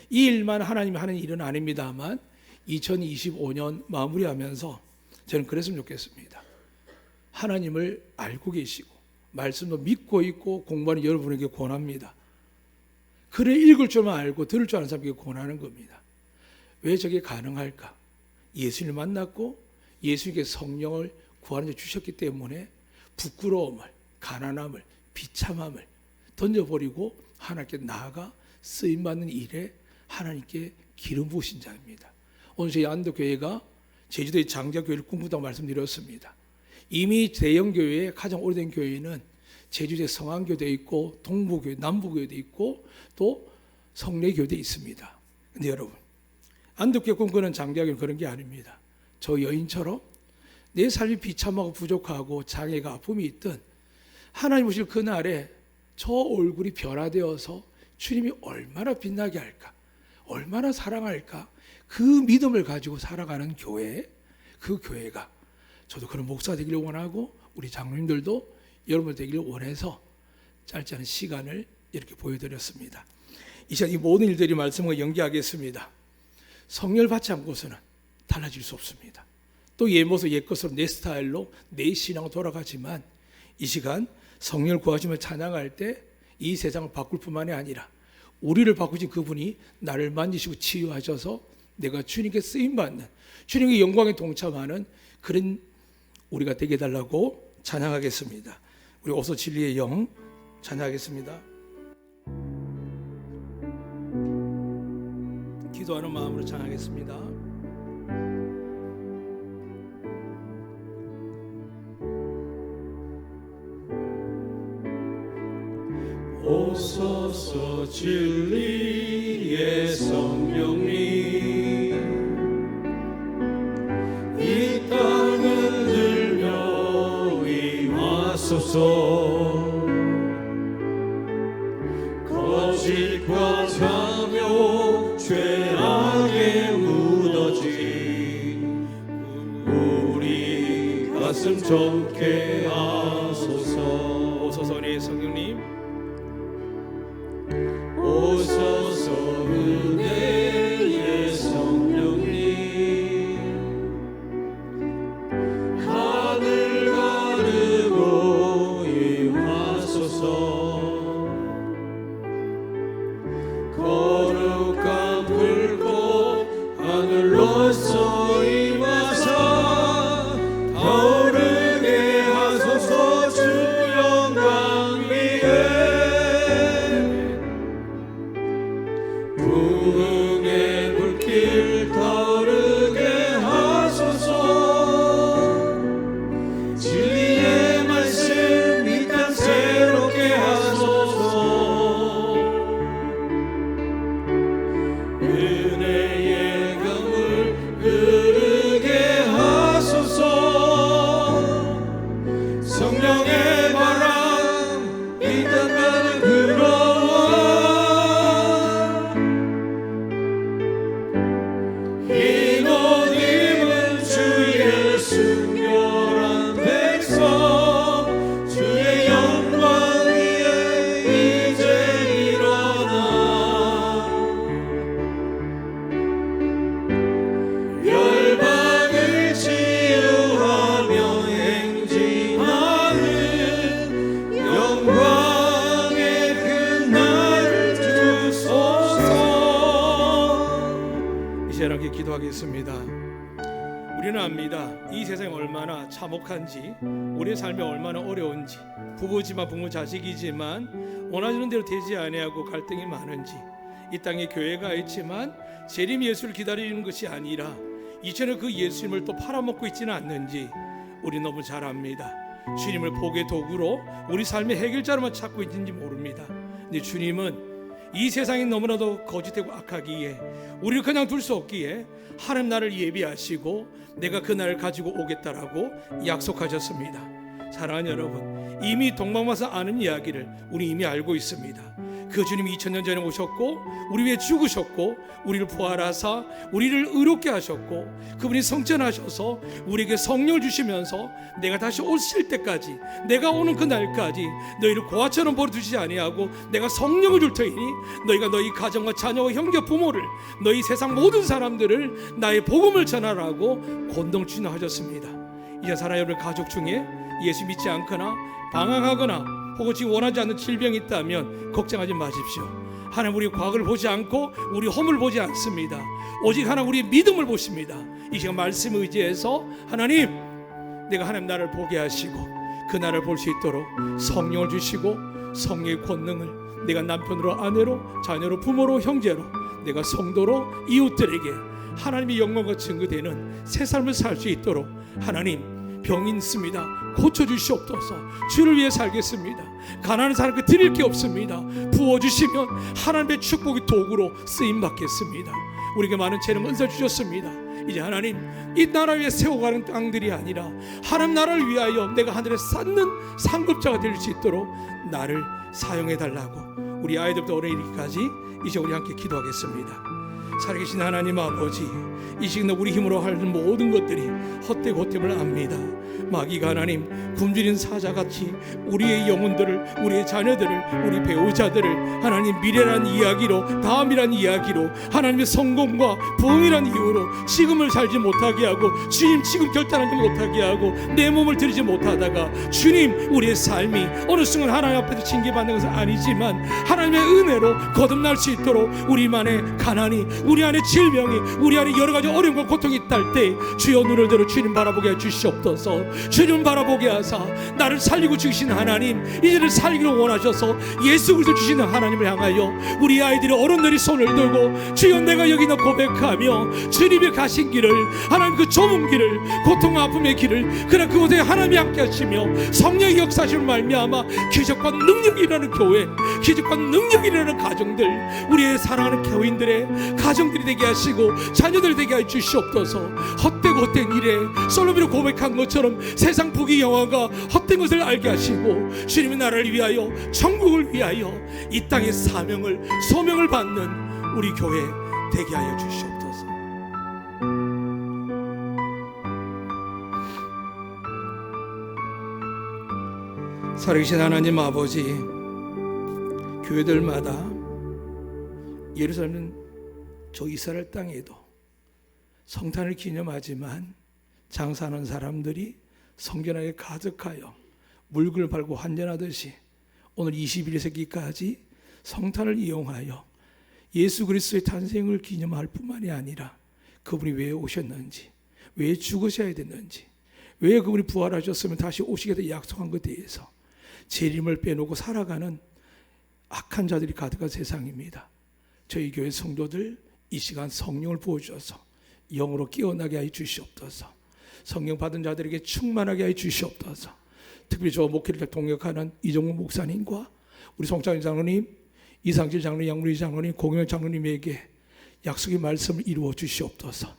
이 일만 하나님이 하는 일은 아닙니다만 2025년 마무리하면서 저는 그랬으면 좋겠습니다. 하나님을 알고 계시고 말씀도 믿고 있고 공부하는 여러분에게 권합니다. 글을 읽을 줄만 알고 들을 줄 아는 사람에게 권하는 겁니다. 왜 저게 가능할까? 예수님을 만났고 예수님께 성령을 구하는 데 주셨기 때문에 부끄러움을, 가난함을, 비참함을 던져버리고 하나님께 나아가 쓰임받는 일에 하나님께 기름 부으신 자입니다. 오늘 저희 안도교회가 제주도의 장자교회를 꿈꾸다고 말씀드렸습니다. 이미 대형교회의 가장 오래된 교회는 제주도에 성안교도 있고 동부교회, 남부교회도 있고 또 성례교도 있습니다. 근데 여러분, 안도교회 꿈꾸는 장자교회는 그런 게 아닙니다. 저 여인처럼 내 삶이 비참하고 부족하고 장애가 아픔이 있든 하나님 오실 그날에 저 얼굴이 변화되어서 주님이 얼마나 빛나게 할까, 얼마나 사랑할까, 그 믿음을 가지고 살아가는 교회, 그 교회가 저도 그런 목사 되기를 원하고 우리 장로님들도 여러분 되기를 원해서 짧지 않은 시간을 이렇게 보여드렸습니다. 이 시간 이 모든 일들이 말씀과 연계하겠습니다. 성령을 받지 않고서는 달라질 수 없습니다. 또 옛 모습 옛 것으로 내 스타일로 내 신앙으로 돌아가지만 이 시간 성령을 구하시며 찬양할 때 이 세상을 바꿀 뿐만이 아니라 우리를 바꾸신 그분이 나를 만지시고 치유하셔서 내가 주님께 쓰임받는, 주님의 영광에 동참하는 그런 우리가 되게 해달라고 찬양하겠습니다. 우리 어서 진리의 영 찬양하겠습니다. 기도하는 마음으로 찬양하겠습니다. 오소서 진리의 성령님, 이 땅을 들며 임하소서. 거짓과 자묘 죄악에 묻어진 우리 가슴 젊게 하소서. 오소서 우리 성령님, 오소서 은혜의 성령님, 하늘 가르고 임하소서. 거룩한 불꽃 하늘로 기도하겠습니다. 우리는 압니다. 이 세상이 얼마나 참혹한지, 우리의 삶이 얼마나 어려운지, 부부지만 부모 자식이지만 원하는 대로 되지 아니하고 갈등이 많은지, 이 땅에 교회가 있지만 재림 예수를 기다리는 것이 아니라 이전에 그 예수님을 또 팔아먹고 있지는 않는지 우리 너무 잘 압니다. 주님을 복의 도구로 우리 삶의 해결자로만 찾고 있는지 모릅니다. 근데 주님은 이 세상이 너무나도 거짓되고 악하기에 우리를 그냥 둘 수 없기에 하나님 나를 예비하시고 내가 그 날을 가지고 오겠다라고 약속하셨습니다. 사랑하는 여러분, 이미 동방마사 아는 이야기를 우리 이미 알고 있습니다. 그 주님이 2000년 전에 오셨고 우리 위해 죽으셨고 우리를 부활하사 우리를 의롭게 하셨고 그분이 성전하셔서 우리에게 성령을 주시면서 내가 다시 오실 때까지, 내가 오는 그 날까지 너희를 고아처럼 버려두지 아니하고 내가 성령을 줄 터이니 너희가 너희 가정과 자녀와 형제 부모를, 너희 세상 모든 사람들을 나의 복음을 전하라고 권동을 주나하셨습니다. 이제 사랑하는 여러분, 가족 중에 예수 믿지 않거나 방황하거나 혹은 지금 원하지 않는 질병이 있다면 걱정하지 마십시오. 하나님 우리 과거를 보지 않고 우리 허물을 보지 않습니다. 오직 하나님 우리의 믿음을 보십니다. 이 시간 말씀을 의지해서 하나님, 내가 하나님 나를 보게 하시고 그 나를 볼 수 있도록 성령을 주시고 성령의 권능을 내가 남편으로, 아내로, 자녀로, 부모로, 형제로, 내가 성도로 이웃들에게 하나님의 영광과 증거되는 새 삶을 살 수 있도록 하나님, 병이 있습니다. 고쳐주시옵소서. 주를 위해 살겠습니다. 가난한 사람께 드릴 게 없습니다. 부어주시면 하나님의 축복의 도구로 쓰임받겠습니다. 우리에게 많은 재능 은사 주셨습니다. 이제 하나님, 이 나라 위에 세워가는 땅들이 아니라 하나님 나라를 위하여 내가 하늘에 쌓는 상급자가 될 수 있도록 나를 사용해달라고 우리 아이들부터 어린이까지 이제 우리 함께 기도하겠습니다. 살아계신 하나님 아버지, 이 시간 우리 힘으로 하는 모든 것들이 헛되고 헛됨을 압니다. 마귀가 하나님 굶주린 사자같이 우리의 영혼들을, 우리의 자녀들을, 우리 배우자들을 하나님 미래란 이야기로, 다음이란 이야기로, 하나님의 성공과 부흥이란 이유로 지금을 살지 못하게 하고 주님 지금 결단하지 못하게 하고 내 몸을 들이지 못하다가 주님 우리의 삶이 어느 순간 하나님 앞에서 징계받는 것은 아니지만 하나님의 은혜로 거듭날 수 있도록 우리만의 가난이, 우리 안에 질병이, 우리 안에 여러 가지 어려움과 고통이 있을 때 주여 눈을 들어 주님 바라보게 해 주시옵소서. 주님 바라보게 하사 나를 살리고 죽이신 하나님, 이제는 살기를 원하셔서 예수 그리스도 주시는 하나님을 향하여 우리 아이들이, 어른들이 손을 들고 주여 내가 여기 있나 고백하며 주님이 가신 길을, 하나님 그 좁은 길을, 고통과 아픔의 길을, 그러나 그곳에 하나님이 함께 하시며 성령의 역사심을 말미암아 기적과 능력이 일어나는 교회, 기적과 능력이 일어나는 가정들, 우리의 사랑하는 교인들의 가정들이 되게 하시고 자녀들 되게 해 주시옵소서. 헛되고 헛된 일에 솔로몬이 고백한 것처럼 세상 부귀 영화가 헛된 것을 알게 하시고 주님의 나라를 위하여, 천국을 위하여 이 땅의 사명을, 소명을 받는 우리 교회 되게 하여 주시옵소서. 살아계신 하나님 아버지, 교회들마다 예루살렘 저 이스라엘 땅에도 성탄을 기념하지만 장사하는 사람들이 성전 안에 가득하여 물건을 팔고 환전하듯이 오늘 21세기까지 성탄을 이용하여 예수 그리스도의 탄생을 기념할 뿐만이 아니라 그분이 왜 오셨는지, 왜 죽으셔야 됐는지, 왜 그분이 부활하셨으면 다시 오시겠다 약속한 것에 대해서 재림을 빼놓고 살아가는 악한 자들이 가득한 세상입니다. 저희 교회 성도들 이 시간 성령을 부어주셔서 영으로 깨어나게 하여 주시옵소서. 성령 받은 자들에게 충만하게 하여 주시옵소서. 특별히 저 목회를 동역하는 이종국 목사님과 우리 송창희 장로님, 이상질 장로님, 양무리 장로님, 공영 장로님에게 약속의 말씀을 이루어 주시옵소서.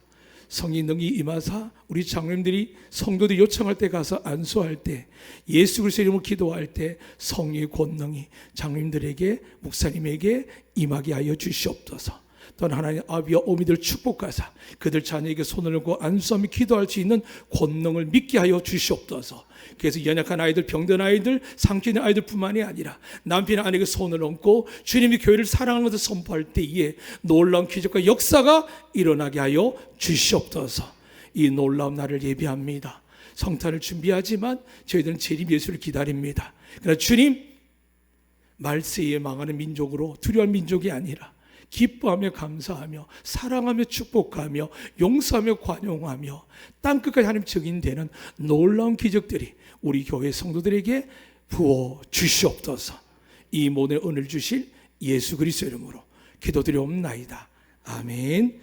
성령 능히 임하사 우리 장로님들이 성도들이 요청할 때 가서 안수할 때, 예수 그리스도의 이름으로 기도할 때 성령의 권능이 장로님들에게, 목사님에게 임하게 하여 주시옵소서. 또한 하나님 아비와 어미들 축복하사 그들 자녀에게 손을 얹고 안수하며 기도할 수 있는 권능을 믿게 하여 주시옵소서. 그래서 연약한 아이들, 병든 아이들, 상처 있는 아이들뿐만이 아니라 남편 아내에게 손을 얹고 주님이 교회를 사랑하는 것을 선포할 때에 놀라운 기적과 역사가 일어나게 하여 주시옵소서. 이 놀라운 날을 예비합니다. 성탄을 준비하지만 저희들은 재림 예수를 기다립니다. 그러나 주님, 말세에 망하는 민족으로 두려워할 민족이 아니라 기뻐하며 감사하며 사랑하며 축복하며 용서하며 관용하며 땅끝까지 하나님 증인되는 놀라운 기적들이 우리 교회 성도들에게 부어 주시옵소서. 이 모든 은혜를 주실 예수 그리스도 이름으로 기도드리옵나이다. 아멘.